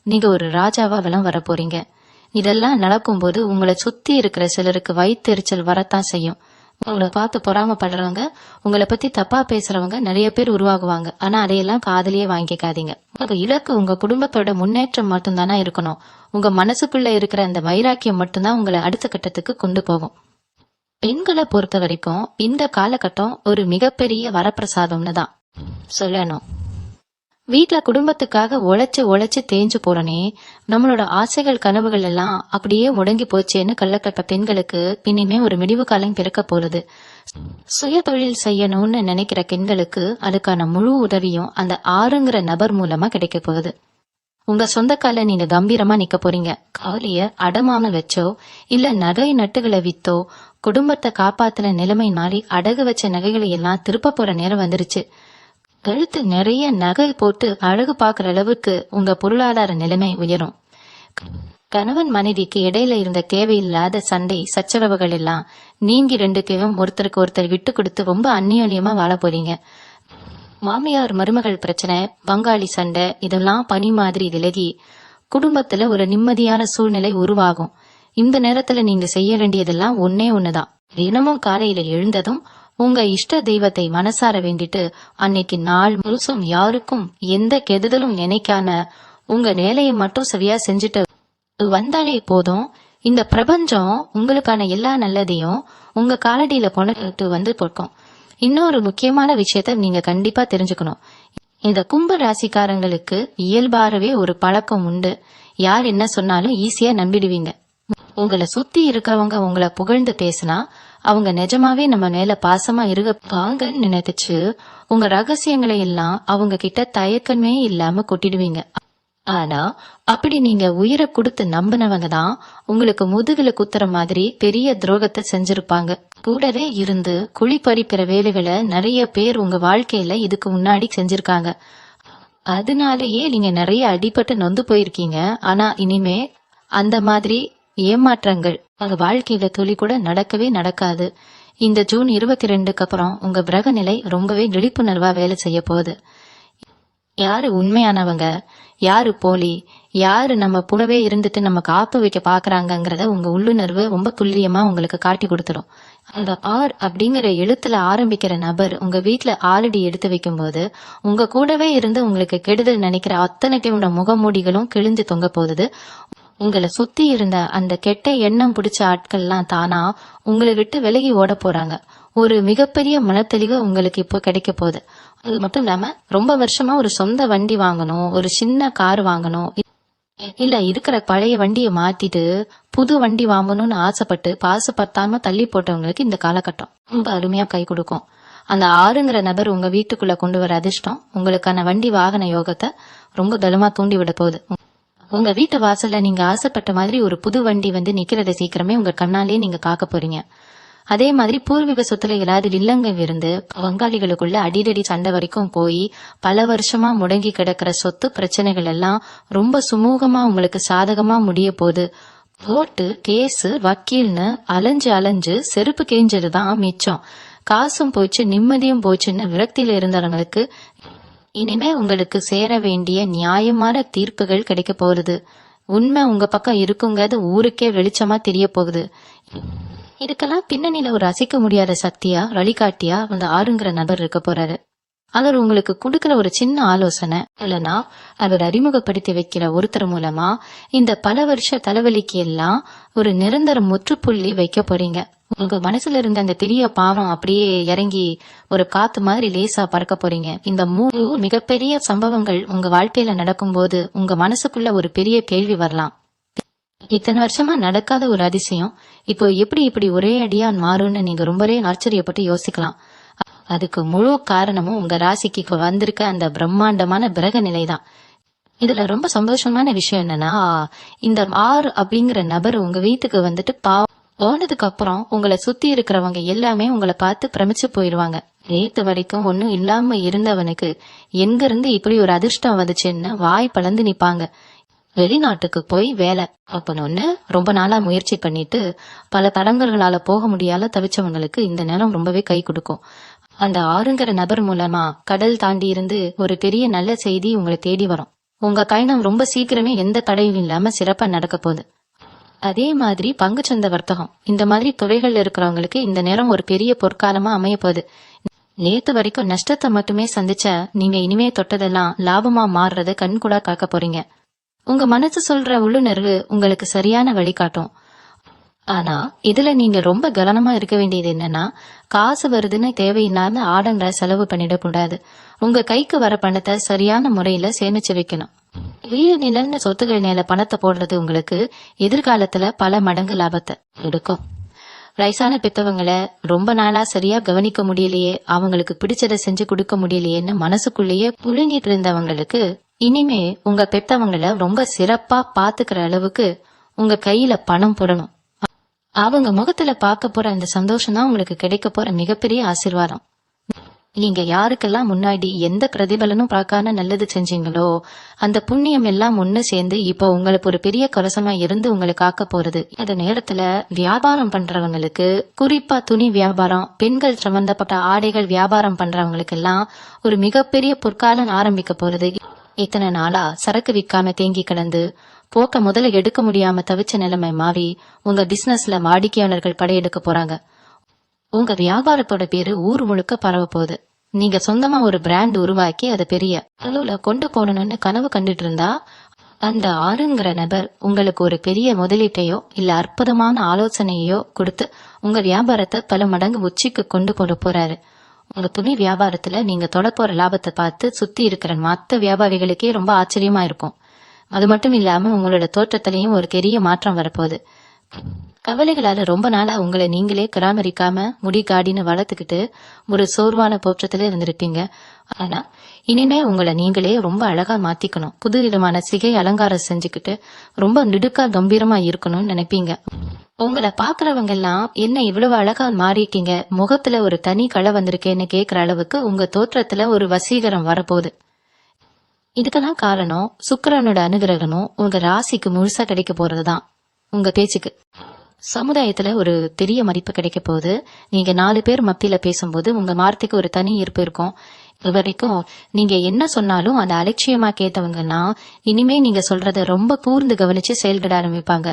[SPEAKER 1] நீங்க ஒரு ராஜாவா வலம் வர போறீங்க. இதெல்லாம் நடக்கும்போது உங்களை சுத்தி இருக்கிற சிலருக்கு வயிற்றெரிச்சல் வரத்தான் செய்யும். உங்களை பார்த்து பொறாமப்படுறவங்க, உங்களை பத்தி தப்பா பேசுறவங்க நிறைய பேர் உருவாகுவாங்க. ஆனா அதையெல்லாம் காதலியே வாங்கிக்காதீங்க. உங்க இலக்கு உங்க குடும்பத்தோட முன்னேற்றம் மட்டும்தானா இருக்கணும். உங்க மனசுக்குள்ள இருக்கிற அந்த வைராக்கியம் மட்டும்தான் உங்களை அடுத்த கட்டத்துக்கு கொண்டு போகும். பெண்களை பொறுத்த வரைக்கும் இந்த காலகட்டம் ஒரு மிகப்பெரிய வரப்பிரசாதம்னு தான் சொல்லணும். வீட்டுல குடும்பத்துக்காக உழைச்சு தேஞ்சு போறனே, நம்மளோட ஆசைகள் கனவுகள் எல்லாம் அப்படியே முடங்கி போச்சேன்னு கள்ளக்கட்ட பெண்களுக்கு இனிமே ஒரு முடிவு காலம் பிறக்க போகுது. சுய தொழில் செய்யணும்னு நினைக்கிற பெண்களுக்கு அதுக்கான முழு உதவியும் அந்த ஆறுங்கிற நபர் மூலமா கிடைக்க போகுது. உங்க சொந்த கால நீங்க கம்பீரமா நிக்க போறீங்க. கவலைய அடமான வச்சோ இல்ல நகை நட்டுகளை வித்தோ குடும்பத்தை காப்பாத்தின நிலைமை மாறி அடகு வச்ச நகைகளை எல்லாம் திருப்ப போற நேரம் வந்துருச்சு. கழுத்து நிறைய நகை போட்டு அழகு பார்க்கிற அளவுக்கு உங்க பொருளாதார நிலைமை உயரும். கணவன் மனைவிக்கு இடையில இருந்த தேவையில்லாத சண்டை சச்சரவுகள் எல்லாம் நீங்கி 2 பேரும் ஒருத்தருக்கு ஒருத்தர் விட்டு கொடுத்து ரொம்ப அந்நியோன்யமா வாழ போறீங்க. மாமியார் மருமகள் பிரச்சனை, பங்காளி சண்டை இதெல்லாம் பனி மாதிரி விலகி குடும்பத்துல ஒரு நிம்மதியான சூழ்நிலை உருவாகும். இந்த நேரத்துல நீங்க செய்ய வேண்டியதெல்லாம் ஒண்ணுதான். தினமும் காலையில எழுந்ததும் உங்க இஷ்ட தெய்வத்தை மனசார வேண்டிட்டு அன்னைக்கு நாள் முழுசும் யாருக்கும் எந்த கெடுதலும் நினைக்காம உங்க வேலையை மட்டும் சரியா செஞ்சுட்டு வந்தாலே போதும். இந்த பிரபஞ்சம் உங்களுக்கான எல்லா நல்லதையும் உங்க காலடியில கொண்டு வந்து போட்டும். இன்னொரு முக்கியமான விஷயத்த நீங்க கண்டிப்பா தெரிஞ்சுக்கணும். இந்த கும்ப ராசிக்காரங்களுக்கு இயல்பாகவே ஒரு பழக்கம் உண்டு. யார் என்ன சொன்னாலும் ஈஸியா நம்பிடுவீங்க. உங்களை சுத்தி இருக்கவங்க உங்களை புகழ்ந்து பேசினா அவங்க நிஜமாவே நம்ம மேல பாசமா இருப்பாங்கன்னு நினைச்சு உங்க ரகசியங்களை எல்லாம் அவங்க கிட்ட தயக்கமே இல்லாம கொட்டிடுவீங்க. ஆனா அப்படி நீங்க உயிரை கொடுத்து நம்பினவங்க தான் உங்களுக்கு முதுகுல குத்துற மாதிரி பெரிய துரோகத்தை செஞ்சிருப்பாங்க. கூடவே இருந்து குழி பறிக்கிற வேலைகளை நிறைய பேர் உங்க வாழ்க்கையில இதுக்கு முன்னாடி செஞ்சிருக்காங்க. அதனாலேயே நீங்க நிறைய அடிபட்டு நொந்து போயிருக்கீங்க. ஆனா இனிமே அந்த மாதிரி ஏமாற்றங்கள் உங்க வாழ்க்கையில துளி கூட நடக்கவே நடக்காது. இந்த ஜூன் 22க்கு அப்புறம் உங்க கிரக நிலை ரொம்பவே விழிப்புணர்வா வேலை செய்ய போகுது. யாரு உண்மையானவங்க, யாரு போலி, யாரு நம்ம கூடவே இருந்துட்டு நம்ம காப்பு வைக்க பாக்குறாங்கிறத உங்க உள்ளுணர்வு ரொம்ப துல்லியமா உங்களுக்கு காட்டி கொடுத்துடும். அந்த ஆர் அப்படிங்கிற எழுத்துல ஆரம்பிக்கிற நபர் உங்க வீட்டுல ஆல்ரெடி எடுத்து வைக்கும் போது உங்க கூடவே இருந்து உங்களுக்கு கெடுதல் நினைக்கிற அத்தனைக்கும் முகமூடிகளும் கிழிஞ்சு தொங்க போகுது. உங்களை சுத்தி இருந்த அந்த கெட்ட எண்ணம் பிடிச்ச ஆட்கள்லாம் தானா உங்களை விட்டு விலகி ஓட போறாங்க. ஒரு மிகப்பெரிய மனத்தெளிவு உங்களுக்கு இப்போ கிடைக்க போகுது. அது மட்டும் இல்லாம ரொம்ப வருஷமா ஒரு சொந்த வண்டி வாங்கணும், ஒரு சின்ன கார் வாங்கணும், இல்ல இருக்கிற பழைய வண்டியை மாத்திட்டு புது வண்டி வாங்கணும்னு ஆசைப்பட்டு பாசப்பட்டாம தள்ளி போட்டவங்களுக்கு இந்த காலகட்டம் ரொம்ப அருமையா கை கொடுக்கும். அந்த ஆறுங்கிற நபர் உங்க வீட்டுக்குள்ள கொண்டு வர அதிர்ஷ்டம் உங்களுக்கான வண்டி வாகன யோகத்தை ரொம்ப பலமா தூண்டி விட போகுது. உங்க வீட்டு வாசல்ல நீங்க ஆசைப்பட்ட மாதிரி ஒரு புது வண்டி வந்து நிக்கிறத சீக்கிரமே உங்க கண்ணாலே நீங்க பார்க்க போறீங்க. அதே மாதிரி பூர்வீக சொத்துல ஏதாவது வில்லங்கம் இருந்து பங்காளிகளுக்குள்ள அடிதடி சண்டை வரைக்கும் போய் பல வருஷமா முடங்கி கிடக்கிற சொத்து பிரச்சனைகள் எல்லாம் ரொம்ப சுமூகமா உங்களுக்கு சாதகமா முடிய போகுது. கோர்ட்டு கேஸ் வக்கீல்னு அலைஞ்சு செருப்பு கேஞ்சதுதான் மிச்சம். காசும் போச்சு நிம்மதியும் போச்சுன்னு விரக்தியில இருந்தவங்களுக்கு இனிமே உங்களுக்கு சேர வேண்டிய நியாயமான தீர்ப்புகள் கிடைக்க போகுது. உண்மை உங்க பக்கம் இருக்குங்கிறது ஊருக்கே வெளிச்சமா தெரிய போகுது. இதுக்கெல்லாம் பின்னணியில ஒரு அசைக்க முடியாத சக்தியா வழிகாட்டியா அந்த ஆறுங்கிற நபர் இருக்க போறாரு. அவர் உங்களுக்கு கொடுக்கிற ஒரு சின்ன ஆலோசனை இல்லைன்னா அவர் அறிமுகப்படுத்தி வைக்கிற ஒருத்தர் மூலமா இந்த பல வருஷ தலைவலிக்கு எல்லாம் ஒரு நிரந்தர முற்றுப்புள்ளி வைக்க போறீங்க. உங்க மனசுல இருந்த அந்த பெரிய பாவம் அப்படியே இறங்கி ஒரு காத்து மாதிரி லேசா பறக்க போறீங்க. இந்த 3 மிகப்பெரிய சம்பவங்கள் உங்க வாழ்க்கையில நடக்கும் போது உங்க மனசுக்குள்ள ஒரு பெரிய கேள்வி வரலாம். இத்தனை வருஷமா நடக்காத ஒரு அதிசயம் இப்போ இப்படி ஒரே அடியா மாறும்னு நீங்க ரொம்பவே ஆச்சரியப்பட்டு யோசிக்கலாம். அதுக்கு முழு காரணமும் உங்க ராசிக்கு வந்திருக்க அந்த பிரம்மாண்டமான கிரக நிலைதான். இதுல ரொம்ப சந்தோஷமான விஷயம் என்னன்னா, இந்த ஆறு அப்படிங்கிற நபர் உங்க வீட்டுக்கு வந்துட்டு போனதுக்கு அப்புறம் உங்களை சுத்தி இருக்கிறவங்க எல்லாமே உங்களை பார்த்து பிரமிச்சு போயிருவாங்க. நேத்து வரைக்கும் ஒன்னும் இல்லாம இருந்தவனுக்கு எங்க இருந்து இப்படி ஒரு அதிர்ஷ்டம் வந்துச்சுன்னு வாய் பழந்து நிப்பாங்க. வெளிநாட்டுக்கு போய் வேலை அப்பன்னு ரொம்ப நாளா முயற்சி பண்ணிட்டு பல தடங்கல்களால போக முடியாத தவிச்சவங்களுக்கு இந்த நேரம் ரொம்பவே கை கொடுக்கும். அந்த ஆறுங்கிற நபர் மூலமா கடல் தாண்டி இருந்து ஒரு பெரிய நல்ல செய்தி உங்களை தேடி வரும். உங்க பயணம் ரொம்ப சீக்கிரமே எந்த தடையும் இல்லாம சிறப்பா நடக்க போகுது. அதே மாதிரி பங்குச்சந்தை வர்த்தகம் இந்த மாதிரி துறைகள் இருக்கிறவங்களுக்கு இந்த நேரம் ஒரு பெரிய பொற்காலமா அமைய போகுது. நேத்து வரைக்கும் நஷ்டத்தை மட்டுமே சந்திச்ச நீங்க இனிமே தொட்டதெல்லாம் லாபமா மாறுறத கண்கூடா காக்க போறீங்க. உங்க மனசு சொல்ற உள்ளுணர்வு உங்களுக்கு சரியான வழிகாட்டும். ஆனா இதுல நீங்க ரொம்ப கவனமா இருக்க வேண்டியது என்னன்னா, காசு வருதுன்னு தேவையில்லாம ஆடம்பர செலவு பண்ணிடக்கூடாது. உங்க கைக்கு வர பணத்தை சரியான முறையில சேமிச்சு வைக்கணும். வீடு நிலன்னு சொத்துக்கள் மேல பணத்தை போடுறது உங்களுக்கு எதிர்காலத்துல பல மடங்கு லாபத்தை எடுக்கும். வயசான பெத்தவங்களை ரொம்ப நாளா சரியா கவனிக்க முடியலையே, அவங்களுக்கு பிடிச்சதை செஞ்சு கொடுக்க முடியலையேன்னு மனசுக்குள்ளேயே புழுங்கிட்டு இருந்தவங்களுக்கு இனிமே உங்க பெத்தவங்களை ரொம்ப சிறப்பா பாத்துக்கிற அளவுக்கு உங்க கையில பணம் போடணும். அவங்க முகத்துல பார்க்க போற அந்த சந்தோஷம் தான் உங்களுக்கு கிடைக்க போற மிகப்பெரிய ஆசீர்வாதம். நீங்க யாருக்கெல்லாம் முன்னாடி எந்த பிரதிபலனும் பார்க்காம நல்லது செஞ்சீங்களோ அந்த புண்ணியம் எல்லாம் ஒண்ணு சேர்ந்து இப்ப உங்களுக்கு ஒரு பெரிய கவசமா இருந்து உங்களை காக்க போறது. அந்த நேரத்துல வியாபாரம் பண்றவங்களுக்கு, குறிப்பா துணி வியாபாரம், பெண்கள் சம்பந்தப்பட்ட ஆடைகள் வியாபாரம் பண்றவங்களுக்கு எல்லாம் ஒரு மிகப்பெரிய பொற்காலம் ஆரம்பிக்க போறது. இத்தனை நாளா சரக்கு விற்காம தேங்கி கிடந்து போக்க முதல்ல எடுக்க முடியாம தவிச்ச நிலைமை மாறி உங்க பிசினஸ்ல வாடிக்கையாளர்கள் படையெடுக்க போறாங்க. உங்க வியாபாரத்தோட பேரு ஊர் முழுக்க பரவ போகுது. நீங்க சொந்தமா ஒரு பிராண்ட் உருவாக்கி அதை பெரிய அளவுல கொண்டு போகணும்னு கனவு கண்டுட்டு இருந்தா அந்த ஆறுங்கிற நபர் உங்களுக்கு ஒரு பெரிய முதலீட்டையோ இல்ல அற்புதமான ஆலோசனையோ கொடுத்து உங்க வியாபாரத்தை பல மடங்கு உச்சிக்கு கொண்டு கொண்டு போறாரு. உங்க துணி வியாபாரத்துல நீங்க தொட போற லாபத்தை பார்த்து சுத்தி இருக்கிற மத்த வியாபாரிகளுக்கே ரொம்ப ஆச்சரியமா இருக்கும். அது மட்டும் இல்லாம உங்களோட தோற்றத்திலையும் ஒரு பெரிய மாற்றம் வரப்போகுது. கவலைகளால ரொம்ப நாளா உங்களை நீங்களே பராமரிக்காம முடி காடின்னு வளர்த்துக்கிட்டு ஒரு சோர்வான போற்றத்துல இருந்திருப்பீங்க. ஆனா இனிமே உங்களை நீங்களே ரொம்ப அழகா மாத்திக்கணும். புது விதமான சிகை அலங்காரம் செஞ்சுக்கிட்டு ரொம்ப நெடுக்கா கம்பீரமா இருக்கணும்னு நினைப்பீங்க. உங்களை பாக்குறவங்க எல்லாம் என்ன இவ்வளவு அழகா மாறிட்டீங்க, முகத்துல ஒரு தனி களை வந்திருக்கேன்னு கேக்குற அளவுக்கு உங்க தோற்றத்துல ஒரு வசீகரம் வரப்போகுது. இதுக்கெல்லாம் காரணம் சுக்கிரனோட அனுகிரகமும் உங்க ராசிக்கு முழுசா கிடைக்க போறதுதான். உங்க பேச்சுக்கு சமுதாயத்துல ஒரு பெரிய மதிப்பு கிடைக்க போகுது. நீங்க 4 பேர் மத்தியில பேசும்போது உங்க வார்த்தைக்கு ஒரு தனி ஈர்ப்பு இருக்கும். இது வரைக்கும் நீங்க என்ன சொன்னாலும் அதை அலட்சியமா கேட்டவங்கன்னா இனிமே நீங்க சொல்றத ரொம்ப கூர்ந்து கவனிச்சு செயல்பட ஆரம்பிப்பாங்க.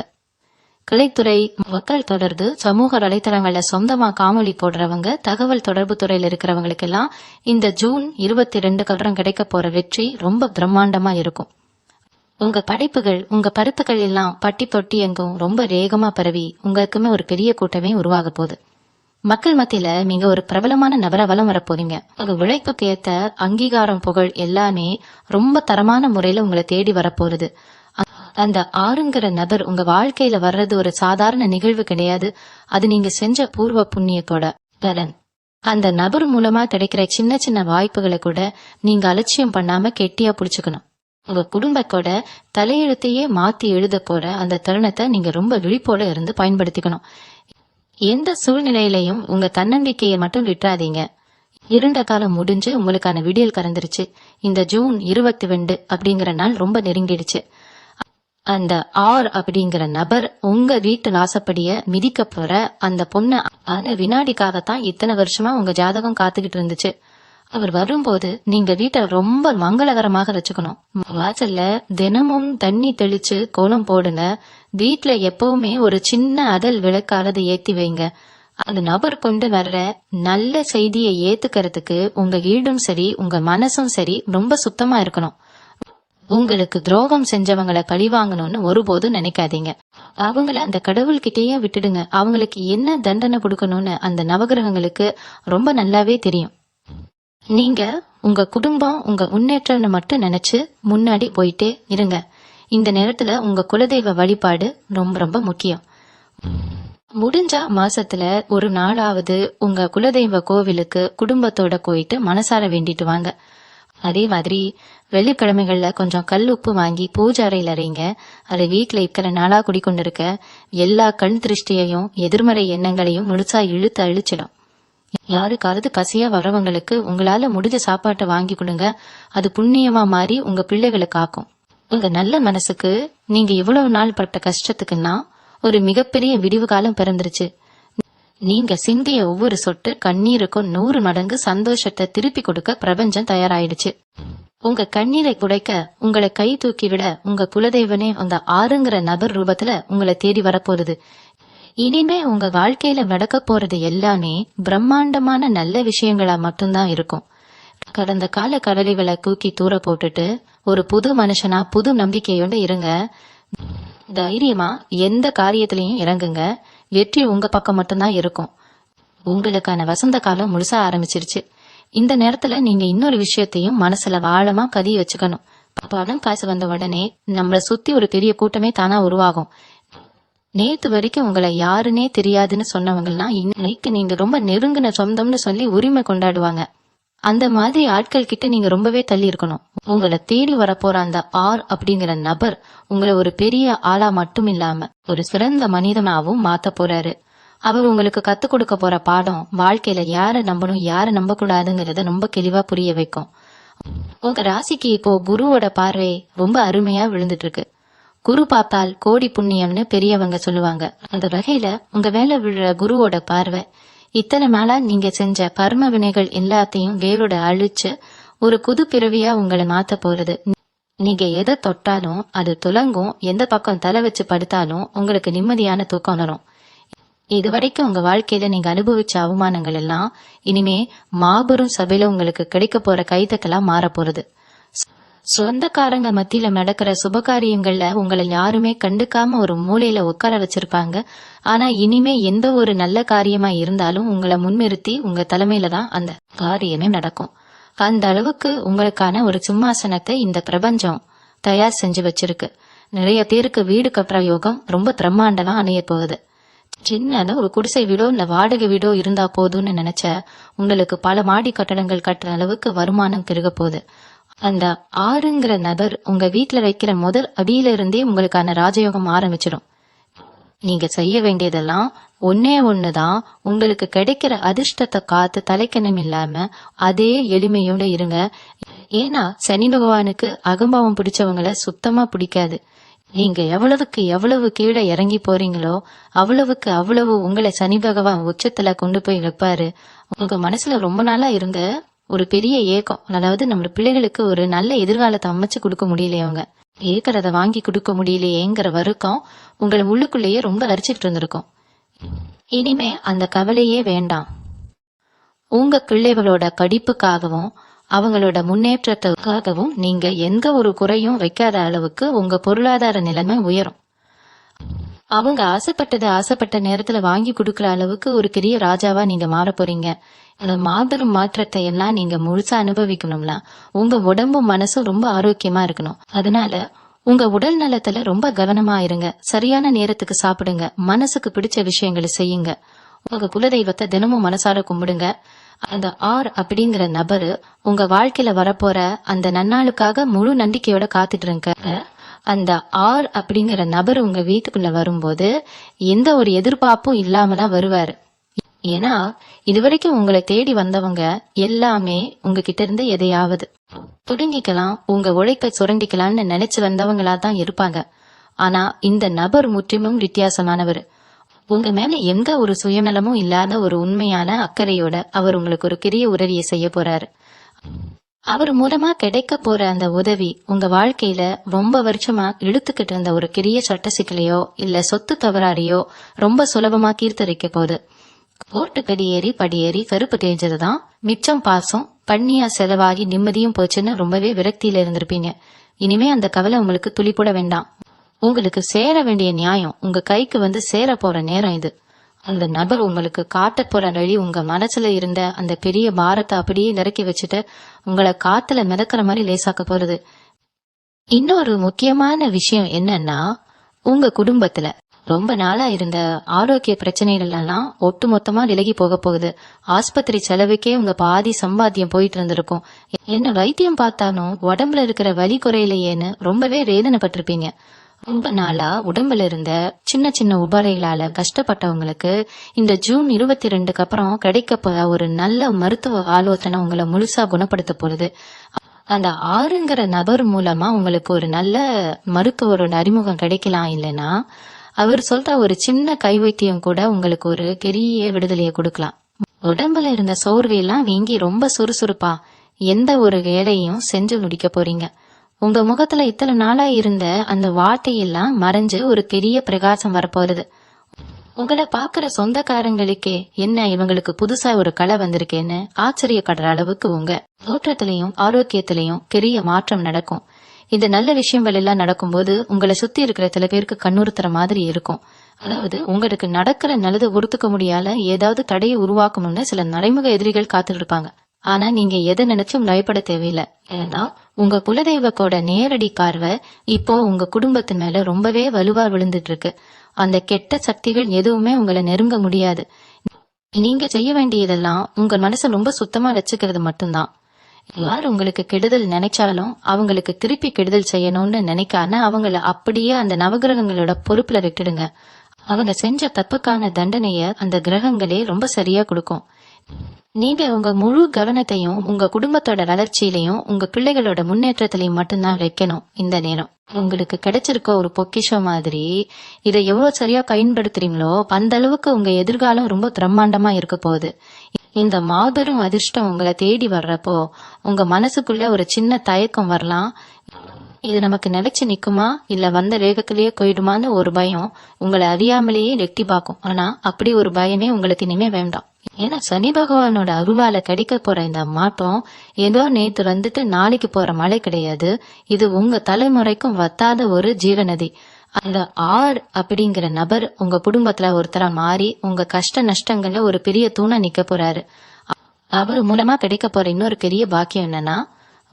[SPEAKER 1] கலைத்துறை, மக்கள் தொடர்பு, சமூக வலைத்தளங்கள்ல சொந்தமா காணொலி போடுறவங்க, தகவல் தொடர்பு துறையில இருக்கிறவங்களுக்கு எல்லாம் இந்த ஜூன் 22 அப்புறம் கிடைக்க போற வெற்றி ரொம்ப பிரம்மாண்டமா இருக்கும். உங்க படைப்புகள், உங்க பருப்புகள் எல்லாம் பட்டி தொட்டி எங்கும் ரொம்ப வேகமா பரவி உங்களுக்குமே ஒரு பெரிய கூட்டமே உருவாக போகுது. மக்கள் மத்தியில நீங்க ஒரு பிரபலமான நபர வலம் வரப்போறீங்க. உங்க உழைப்புக்கு ஏத்த அங்கீகாரம், புகழ் எல்லாமே ரொம்ப தரமான முறையில உங்களை தேடி வரப்போறது. அந்த ஆறுங்கிற நபர் உங்க வாழ்க்கையில வர்றது ஒரு சாதாரண நிகழ்வு கிடையாது. அது நீங்க செஞ்ச பூர்வ புண்ணியத்தோட பலன். அந்த நபர் மூலமா கிடைக்கிற சின்ன சின்ன வாய்ப்புகளை கூட நீங்க அலட்சியம் பண்ணாம கெட்டியா புடிச்சுக்கணும். உங்க குடும்பத்தோட தலையெழுத்தையே மாத்தி எழுத போற அந்த தருணத்தை நீங்க ரொம்ப விழிப்போட இருந்து பயன்படுத்திக்கணும். எந்த சூழ்நிலையிலையும் உங்க தன்னம்பிக்கையை மட்டும் விட்டுறாதீங்க. இருண்ட காலம் முடிஞ்சு உங்களுக்கான விடியல் கறந்துருச்சு. இந்த ஜூன் 22 அப்படிங்கிற நாள் ரொம்ப நெருங்கிடுச்சு. அந்த ஆர் அப்படிங்கிற நபர் உங்க வீட்டு வாசப்படிய மிதிக்க போற அந்த பொண்ணு அந்த வினாடிக்காகத்தான் இத்தனை வருஷமா உங்க ஜாதகம் காத்துக்கிட்டு இருந்துச்சு. அவர் வரும்போது நீங்க வீட்டை ரொம்ப மங்களகரமாக வச்சுக்கணும். வாசல்ல தினமும் தண்ணி தெளிச்சு கோலம் போடுங்க. வீட்டுல எப்பவுமே ஒரு சின்ன அடல் விளக்கானது ஏத்தி வைங்க. அந்த நபர் கொண்டு வர்ற நல்ல செய்தியை ஏத்துக்கிறதுக்கு உங்க வீடும் சரி, உங்க மனசும் சரி ரொம்ப சுத்தமா இருக்கணும். உங்களுக்கு துரோகம் செஞ்சவங்களை பழி வாங்கணும்னு ஒருபோதும் நினைக்காதீங்க. அவங்கள அந்த கடவுள்கிட்டயே விட்டுடுங்க. அவங்களுக்கு என்ன தண்டனை கொடுக்கணும்னு அந்த நவகிரகங்களுக்கு ரொம்ப நல்லாவே தெரியும். நீங்க உங்க குடும்பம், உங்க முன்னேற்றம்னு மட்டும் நினைச்சு முன்னாடி போயிட்டே இருங்க. இந்த நேரத்துல உங்க குலதெய்வ வழிபாடு ரொம்ப ரொம்ப முக்கியம். முடிஞ்சா மாசத்துல ஒரு நாளாவது உங்க குலதெய்வ கோவிலுக்கு குடும்பத்தோட போயிட்டு மனசார வேண்டிட்டு வாங்க. அதே மாதிரி வெள்ளிக்கிழமைகள்ல கொஞ்சம் கல் உப்பு வாங்கி பூஜை அறையில அறைங்க. அதை வீட்டுல இருக்கிற நாளா குடிக்கொண்டு இருக்க எல்லா கண் திருஷ்டியையும் எதிர்மறை எண்ணங்களையும் முழுசா இழுத்து அழிச்சிடும். யாருக்காவது பசியா வரவங்களுக்கு உங்களால முடிஞ்ச சாப்பாட்டை வாங்கி கொடுங்க. அது புண்ணியமா மாறி உங்க பிள்ளைகளை காக்கும். உங்க நல்ல மனசுக்கு நீங்க இவ்வளவு நாள் பட்ட கஷ்டத்துக்குன்னா ஒரு மிகப்பெரிய விடிவு காலம் பிறந்துருச்சு. நீங்க சிந்திய ஒவ்வொரு சொட்டு கண்ணீருக்கும் 100 மடங்கு சந்தோஷத்தை திருப்பி கொடுக்க பிரபஞ்சம் தயாராயிடுச்சு. உங்க கண்ணீரை குடைக்க உங்களை கை தூக்கி விட உங்க குலதெய்வனே அந்த ஆறுங்கிற நபர் ரூபத்துல உங்களை தேடி வரப்போகுது. இனிமே உங்க வாழ்க்கையில நடக்க போறது எல்லாமே பிரம்மாண்டமான நல்ல விஷயங்களா மட்டும்தான் இருக்கும். கடந்த கால கடலைகளை தூக்கி தூர போட்டுட்டு ஒரு புது மனுஷனா புது நம்பிக்கையோட இருங்க. தைரியமா எந்த காரியத்திலையும் இறங்குங்க. வெற்றி உங்க பக்கம் மட்டும்தான் இருக்கும். உங்களுக்கான வசந்த காலம் முழுசா ஆரம்பிச்சிருச்சு. இந்த நேரத்துல நீங்க இன்னொரு விஷயத்தையும் மனசுல ஆழமா பதிய வச்சுக்கணும். பணம் காசு வந்த உடனே நம்மள சுத்தி ஒரு பெரிய கூட்டமே தானா உருவாகும். நேத்து வரைக்கும் உங்களை யாருன்னே தெரியாதுன்னு சொன்னவங்கலாம் இன்னைக்கு நீங்க ரொம்ப நெருங்கின சொந்தம்னு சொல்லி உரிமை கொண்டாடுவாங்க. அந்த மாதிரி ஆட்கள் கிட்ட நீங்க ரொம்பவே தள்ளி இருக்கணும். உங்களை தேடி வரப்போற அந்த ஆர் அப்படிங்கிற நபர் உங்களை ஒரு பெரிய ஆளா மட்டும் இல்லாம ஒரு சிறந்த மனிதனாவும் மாத்த போறாரு. அவர் உங்களுக்கு கத்துக் கொடுக்க போற பாடம் வாழ்க்கையில யார நம்பணும் யார நம்ப கூடாதுங்கிறத ரொம்ப தெளிவா புரிய வைக்கும். உங்க ராசிக்கு இப்போ குருவோட பார்வை ரொம்ப அருமையா விழுந்துட்டு இருக்கு. குரு பார்த்தால் கோடி புண்ணியம்னு பெரியவங்க சொல்லுவாங்க. அந்த வகையில உங்க மேல விழுற குருவோட பார்வை இத்தனை நாளா நீங்க செஞ்ச கர்ம வினைகள் எல்லாத்தையும் வேரோட அழிச்சு ஒரு புது பிறவியா உங்களை மாத்த போறது. நீங்க எதை தொட்டாலும் அது துலங்கும். எந்த பக்கம் தலை வச்சு படுத்தாலும் உங்களுக்கு நிம்மதியான தூக்கம் வரும். இதுவரைக்கும் உங்க வாழ்க்கையில நீங்க அனுபவிச்ச அவமானங்கள் எல்லாம் இனிமே மாபெரும் சபையில உங்களுக்கு கிடைக்க போற கைதட்டலா மாற போறது. சொந்தக்காரங்க மத்தியில நடக்கிற சுபகாரியங்கள்ல உங்களை யாருமே கண்டுக்காம ஒரு மூலையில உட்கார வச்சிருப்பாங்க. ஆனா இனிமே எந்த ஒரு நல்ல காரியமா இருந்தாலும் உங்களை முன்னிறுத்தி உங்க தலைமையில தான் அந்த காரியமே நடக்கும். அந்த அளவுக்கு உங்களுக்கான ஒரு சிம்மாசனத்தை இந்த பிரபஞ்சம் தயார் செஞ்சு வச்சிருக்கு. நிறைய பேருக்கு வீடு கட்டுற யோகம் ரொம்ப பிரம்மாண்டமா அமைய போகுது. சின்ன ஒரு குடிசை வீடோ இல்ல வாடகை வீடோ இருந்தா போதும்னு நினைச்ச உங்களுக்கு பல மாடி கட்டடங்கள் கட்டுற அளவுக்கு வருமானம் பெருக போகுது. அந்த ஆறுங்கிற நபர் உங்க வீட்டுல வைக்கிற முதல் அடியில இருந்தே உங்களுக்கான ராஜயோகம் ஆரம்பிச்சிடும். நீங்க செய்ய வேண்டியதெல்லாம் ஒன்னே ஒண்ணுதான். உங்களுக்கு கிடைக்கிற அதிர்ஷ்டத்தை காத்து தலைக்கணம் இல்லாம அதே எளிமையோட இருங்க. ஏன்னா சனி பகவானுக்கு அகம்பாவம் பிடிச்சவங்களை சுத்தமா பிடிக்காது. நீங்க எவ்வளவுக்கு எவ்வளவு கீழே இறங்கி போறீங்களோ அவ்வளவுக்கு அவ்வளவு உங்களை சனி பகவான் உச்சத்துல கொண்டு போய் வைப்பாரு. உங்க மனசுல ரொம்ப நாளா இருந்த ஒரு பெரிய ஏக்கம், அதாவது நம்ம பிள்ளைகளுக்கு ஒரு நல்ல எதிர்காலத்தை அமைச்சு கொடுக்க முடியலையே, அவங்க ஏக்கறத வாங்கி கொடுக்க முடியலையேங்கிற வருத்தம் உங்களை உள்ளுக்குள்ளேயே ரொம்ப அரிச்சிட்டு இருந்திருக்கும். இனிமே அந்த கவலையே வேண்டாம். உங்க பிள்ளைகளோட படிப்புக்காகவும் அவங்களோட முன்னேற்றத்துக்காகவும் நீங்க எந்த ஒரு குறையும் வைக்காத அளவுக்கு உங்க பொருளாதார நிலைமை உயரும். அவங்க ஆசைப்பட்ட நேரத்துல வாங்கி கொடுக்கற அளவுக்கு ஒரு பெரிய ராஜாவா நீங்க மாற போறீங்க. இந்த மாபெரும் மாற்றத்தை எல்லாம் நீங்க முழுசா அனுபவிக்கணும்னா உங்க உடம்பும் மனசும் ரொம்ப ஆரோக்கியமா இருக்கணும். அதனால உங்க உடல் நலத்துல ரொம்ப கவனமா இருங்க. சரியான நேரத்துக்கு சாப்பிடுங்க. மனசுக்கு பிடிச்ச விஷயங்களை செய்யுங்க. உங்க குலதெய்வத்தை தினமும் மனசார கும்பிடுங்க. அந்த ஆர் அப்படிங்கிற நபரு உங்க வாழ்க்கையில வரப்போற அந்த நன்னாளுக்காக முழு நம்பிக்கையோட காத்துட்டு இருக்க. அந்த ஆர் அப்படிங்கிற நபர் உங்க வீட்டுக்குள்ள வரும்போது எந்த ஒரு எதிர்பார்ப்பும் இல்லாம தான் வருவாரு. ஏன்னா இதுவரைக்கும் உங்களை தேடி வந்தவங்க எல்லாமே உங்ககிட்ட இருந்து எதையாவது துடுங்கிக்கலாம், உங்க உழைப்பை சுரண்டிக்கலாம்னு நினைச்சு வந்தவங்களா தான் இருப்பாங்க. ஆனா இந்த நபர் முற்றிலும் வித்தியாசமானவர். உங்க மேல எந்த ஒரு சுயநலமும் இல்லாத ஒரு உண்மையான அக்கறையோட அவர் உங்களுக்கு ஒரு பெரிய உதவியை செய்ய போறாரு. அவர் மூலமா கிடைக்க போற அந்த உதவி உங்க வாழ்க்கையில ரொம்ப வருஷமா இழுத்துக்கிட்டு இருந்த ஒரு பெரிய சட்ட சிக்கலையோ இல்ல சொத்து தவறாரியோ ரொம்ப சுலபமா தீர்த்தரிக்க போகுது. கோர்ட்டு படியேறி கருப்பு தேஞ்சதுதான் மிச்சம் பாசம் பண்ணியா செலவாகி நிம்மதியும் போச்சுன்னு ரொம்பவே விரக்தியில இருந்திருப்பீங்க. இனிமே அந்த கவலை உங்களுக்கு துளிப்பட வேண்டாம். உங்களுக்கு சேர வேண்டிய நியாயம் உங்க கைக்கு வந்து சேர போற நேரம் இது. அந்த நபர் உங்களுக்கு காட்ட போற வழி உங்க மனசுல இருந்த அந்த பெரிய பாரத்தை அப்படியே இறக்கி வச்சுட்டு உங்களை காத்துல மிதக்கிற மாதிரி லேசாக்க போறது. இன்னொரு முக்கியமான விஷயம் என்னன்னா, உங்க குடும்பத்துல ரொம்ப நாளா இருந்த ஆரோக்கிய பிரச்சனைகள் எல்லாம் ஒட்டு மொத்தமா விலகி போக போகுது. ஆஸ்பத்திரி செலவுக்கே உங்க பாதி சம்பாத்தியம் போயிட்டு இருந்திருக்கும். என்ன வைத்தியம் பார்த்தாலும் உடம்புல இருக்கிற வலி குறையிலையேன்னு ரொம்பவே வேதனைப்பட்டிருப்பீங்க. ரொம்ப நாளா உடம்புல இருந்த சின்ன சின்ன உபாதைகளால கஷ்டப்பட்டவங்களுக்கு இந்த ஜூன் 22 அப்புறம் கிடைக்க போற ஒரு நல்ல மருத்துவ ஆலோசனை உங்களை முழுசா குணப்படுத்த போறது. அந்த ஆறுங்கிற நபர் மூலமா உங்களுக்கு ஒரு நல்ல மருத்துவரோட அறிமுகம் கிடைக்கலாம். இல்லைன்னா அவர் சொல்ற ஒரு சின்ன கைவைத்தியம் கூட உங்களுக்கு ஒரு பெரிய விடுதலையை கொடுக்கலாம். உடம்புல இருந்த சோர்வையெல்லாம் வீங்கி ரொம்ப சுறுசுறுப்பா எந்த ஒரு வேலையும் செஞ்சு முடிக்க போறீங்க. உங்க முகத்துல இத்தனை நாளா இருந்த அந்த வார்த்தையெல்லாம் மறைஞ்சு ஒரு பெரிய பிரகாசம் வரப்போகுது. உங்களை பாக்குற சொந்தக்காரங்களுக்கே என்ன இவங்களுக்கு புதுசா ஒரு கலை வந்திருக்கேன்னு ஆச்சரியப்படுற அளவுக்கு உங்க தோற்றத்திலையும் ஆரோக்கியத்திலையும் பெரிய மாற்றம் நடக்கும். இந்த நல்ல விஷயங்கள் எல்லாம் நடக்கும்போது உங்களை சுத்தி இருக்கிற சில பேருக்கு கண்ணுறுத்துற மாதிரி இருக்கும். அதாவது உங்களுக்கு நடக்கிற நல்லதை ஒருத்துக்க முடியாத ஏதாவது தடையை உருவாக்கணும்னு சில நடைமுக எதிரிகள் காத்துட்டு இருப்பாங்க. ஆனா நீங்க எதை நினைச்சும் பயப்பட தேவையில்லை. ஏன்னா உங்க குலதெய்வத்தோட நேரடி பார்வை இப்போ உங்க குடும்பத்து மேல ரொம்பவே வலுவா விழுந்துட்டு இருக்கு. அந்த கெட்ட சக்திகள் எதுவுமே உங்களை நெருங்க முடியாது. நீங்க செய்ய வேண்டியதெல்லாம் உங்க மனசை ரொம்ப சுத்தமா வச்சுக்கிறது மட்டும்தான். யார் உங்களுக்கு கெடுதல் நினைச்சாலும் அவங்களுக்கு திருப்பி கெடுதல் செய்யணும்னு நினைக்காம அவங்கள அப்படியே அந்த நவகிரகங்களோட பொறுப்புல விட்டுடுங்க. அவங்க செஞ்ச தப்புக்கான தண்டனைய அந்த கிரகங்களே ரொம்ப சரியா கொடுக்கும். நீங்க உங்க முழு கவனத்தையும் உங்க குடும்பத்தோட வளர்ச்சியிலையும் உங்க பிள்ளைகளோட முன்னேற்றத்திலையும் மட்டும்தான் வைக்கணும். இந்த நேரம் உங்களுக்கு கிடைச்சிருக்க ஒரு பொக்கிஷம் மாதிரி இதை எவ்வளவு சரியா பயன்படுத்துறீங்களோ அந்த அளவுக்கு உங்க எதிர்காலம் ரொம்ப பிரம்மாண்டமா இருக்க போகுது. இந்த மாபெரும் அதிர்ஷ்டம் உங்களை தேடி வர்றப்போ உங்க மனசுக்குள்ள ஒரு சின்ன தயக்கம் வரலாம். இது நமக்கு நிலைச்சு நிக்குமா இல்ல வந்த வேகத்திலேயே போயிடுமான்னு ஒரு பயம் உங்களை அறியாமலேயே எட்டி பார்க்கும். ஆனா அப்படி ஒரு பயமே உங்களுக்கு இனிமே வேண்டாம். ஏன்னா சனி பகவானோட அருவால கிடைக்க போற இந்த மாற்றம் ஏதோ நேத்து வந்துட்டு நாளைக்கு போற மழை கிடையாது. இது உங்க தலைமுறைக்கும் வத்தாத ஒரு ஜீவநதி. அந்த ஆர் அப்படிங்கிற நபர் உங்க குடும்பத்துல ஒருத்தரா மாறி உங்க கஷ்ட நஷ்டங்கள்ல ஒரு பெரிய தூணா நிக்க போறாரு. அவர் மூலமா கிடைக்க போற இன்னொரு பெரிய பாக்கியம் என்னன்னா,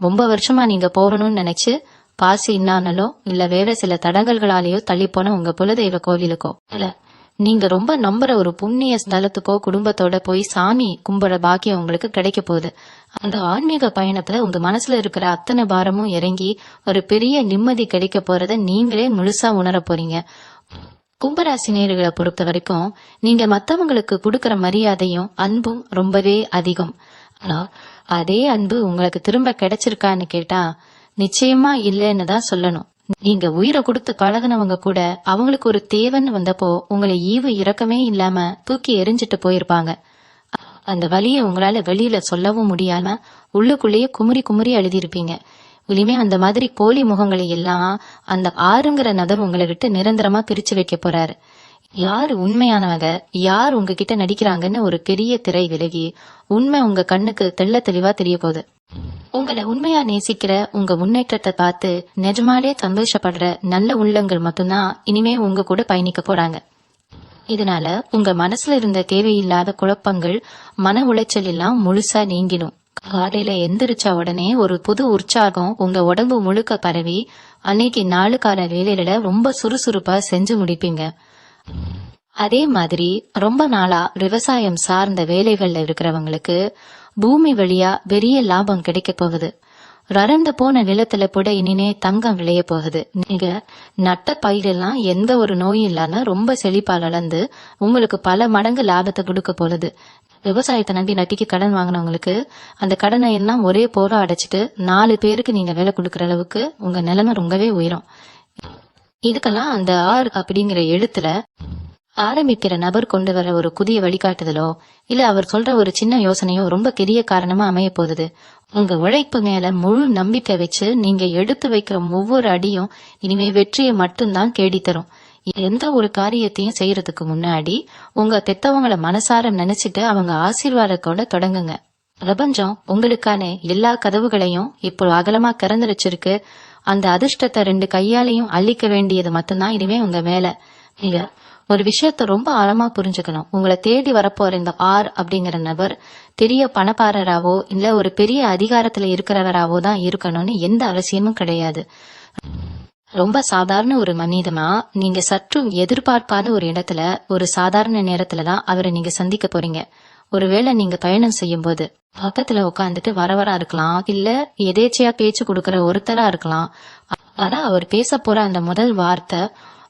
[SPEAKER 1] ரொம்ப வருஷமா நீங்க போகணும்னு நினைச்சு பாசி இன்னானலோ இல்ல வேற சில தடங்கல்களாலேயோ தள்ளி போன உங்க குலதெய்வ கோவிலுக்கோ இல்ல நீங்க ரொம்ப நம்புற ஒரு புண்ணிய ஸ்தலத்துக்கோ குடும்பத்தோட போய் சாமி கும்பிட பாக்கியம் உங்களுக்கு கிடைக்க போகுது. அந்த ஆன்மீக பயணத்துல உங்க மனசுல இருக்கிற அத்தனை பாரமும் இறங்கி ஒரு பெரிய நிம்மதி கிடைக்க போறத நீங்களே முழுசா உணர போறீங்க. கும்பராசி நேயர்களை பொறுத்த வரைக்கும் நீங்க மத்தவங்களுக்கு கொடுக்கற மரியாதையும் அன்பும் ரொம்பவே அதிகம். ஆனா அதே அன்பு உங்களுக்கு திரும்ப கிடைச்சிருக்கான்னு கேட்டா நிச்சயமா இல்லைன்னு தான் சொல்லணும். நீங்க உயிரை கொடுத்து பழகினவங்க கூட அவங்களுக்கு ஒரு தேவைன்னு வந்தப்போ உங்களை ஈவு இரக்கமே இல்லாம தூக்கி எரிஞ்சிட்டு போயிருப்பாங்க. அந்த வலியை உங்களால வெளியில சொல்லவும் முடியாம உள்ளுக்குள்ளேயே குமுறி குமுறி எழுதியிருப்பீங்க. இனிமே அந்த மாதிரி போலி முகங்களை எல்லாம் அந்த ஆறுங்கிற நபர் உங்களை விட்டு நிரந்தரமா பிரிச்சு வைக்க போறாரு. யார் உண்மையானவங்க யார் உங்ககிட்ட நடிக்கிறாங்கன்னு ஒரு பெரிய திரை விலகி உண்மை உங்க கண்ணுக்கு தெள்ள தெளிவா தெரிய போகுது. உங்களை உண்மையா நேசிக்கிற உங்க முன்னேற்றத்தை பார்த்து நிஜமாலே சந்தோஷப்படுற நல்ல உள்ளங்கள் மட்டும்தான் இனிமே உங்க கூட பயணிக்க போறாங்க. இதனால உங்க மனசுல இருந்த தேவையில்லாத குழப்பங்கள் மன உளைச்சல் எல்லாம் முழுசா நீங்கிடும். காலையில எந்திரிச்ச உடனே ஒரு புது உற்சாகம் உங்க உடம்பு முழுக்க பரவி அன்னைக்கு நாளுக்கான வேலையில ரொம்ப சுறுசுறுப்பா செஞ்சு முடிப்பீங்க. அதே மாதிரி ரொம்ப நாளா விவசாயம் சார்ந்த வேலைகள்ல இருக்கிறவங்களுக்கு பூமி வழியா பெரிய லாபம் கிடைக்க போகுது. வறண்டு போன நிலத்துல கூட இனிமே தங்கம் விளைய போகுது. நீங்க நட்ட பயிரெல்லாம் எந்த ஒரு நோயும் இல்லாம ரொம்ப செழிப்பா வளர்ந்து உங்களுக்கு பல மடங்கு லாபத்தை கொடுக்க போகுது. விவசாயத்தை நம்பி நட்டிக்கு கடன் வாங்கினவங்களுக்கு அந்த கடனை எல்லாம் ஒரே போரா அடைச்சிட்டு 4 பேருக்கு நீங்க வேலை கொடுக்கற அளவுக்கு உங்க நிலைமை ரொம்பவே உயரும். இதுக்கெல்லாம் அந்த ஆர் அப்படிங்கிற எழுத்துல ஆரம்பிக்கிற நபர் கொண்டு வர ஒரு புதிய வழிகாட்டுதலோ இல்ல அவர் சொல்ற ஒரு சின்ன யோசனையோ ரொம்ப பெரிய காரணமா அமைய போகுது. உங்க உழைப்பு மேல முழு நம்பிக்கை வச்சு நீங்க எடுத்து வைக்கிற ஒவ்வொரு அடியும் இனிமே வெற்றியை மட்டும்தான் தேடித்தரும். எந்த ஒரு காரியத்தையும் செய்யறதுக்கு முன்னாடி உங்க பெத்தவங்களை மனசார நினைச்சிட்டு அவங்க ஆசீர்வாதத்தோட தொடங்குங்க. பிரபஞ்சம் உங்களுக்கான எல்லா கதவுகளையும் இப்போ அகலமா திறந்து வச்சிருக்கு. அந்த அதிர்ஷ்டத்தை 2 கையாலையும் அள்ளிக்க வேண்டியது மட்டும்தான் இனிமே உங்க மேல. நீங்க ஒரு விஷயத்த ரொம்ப ஆழமா புரிஞ்சுக்கணும். உங்களை தேடி வரப்போற இந்த ஆர் அப்படிங்கிற நபர் பெரிய பணக்காரராவோ இல்ல ஒரு பெரிய அதிகாரத்துல இருக்கிறவராவோ தான் இருக்கணும்னு எந்த அவசியமும் கிடையாது. ரொம்ப சாதாரண ஒரு மனிதனா நீங்க சற்றும் எதிர்பார்க்காத ஒரு இடத்துல ஒரு சாதாரண நேரத்துலதான் அவரை நீங்க சந்திக்க போறீங்க. ஒருவேளை நீங்க பயணம் செய்யும் போது பக்கத்துல உட்காந்துட்டு வரவரா இருக்கலாம், இல்ல எதேச்சையா பேச்சு கொடுக்கற ஒருத்தரா இருக்கலாம். ஆனா அவர் பேச போற அந்த முதல் வார்த்தை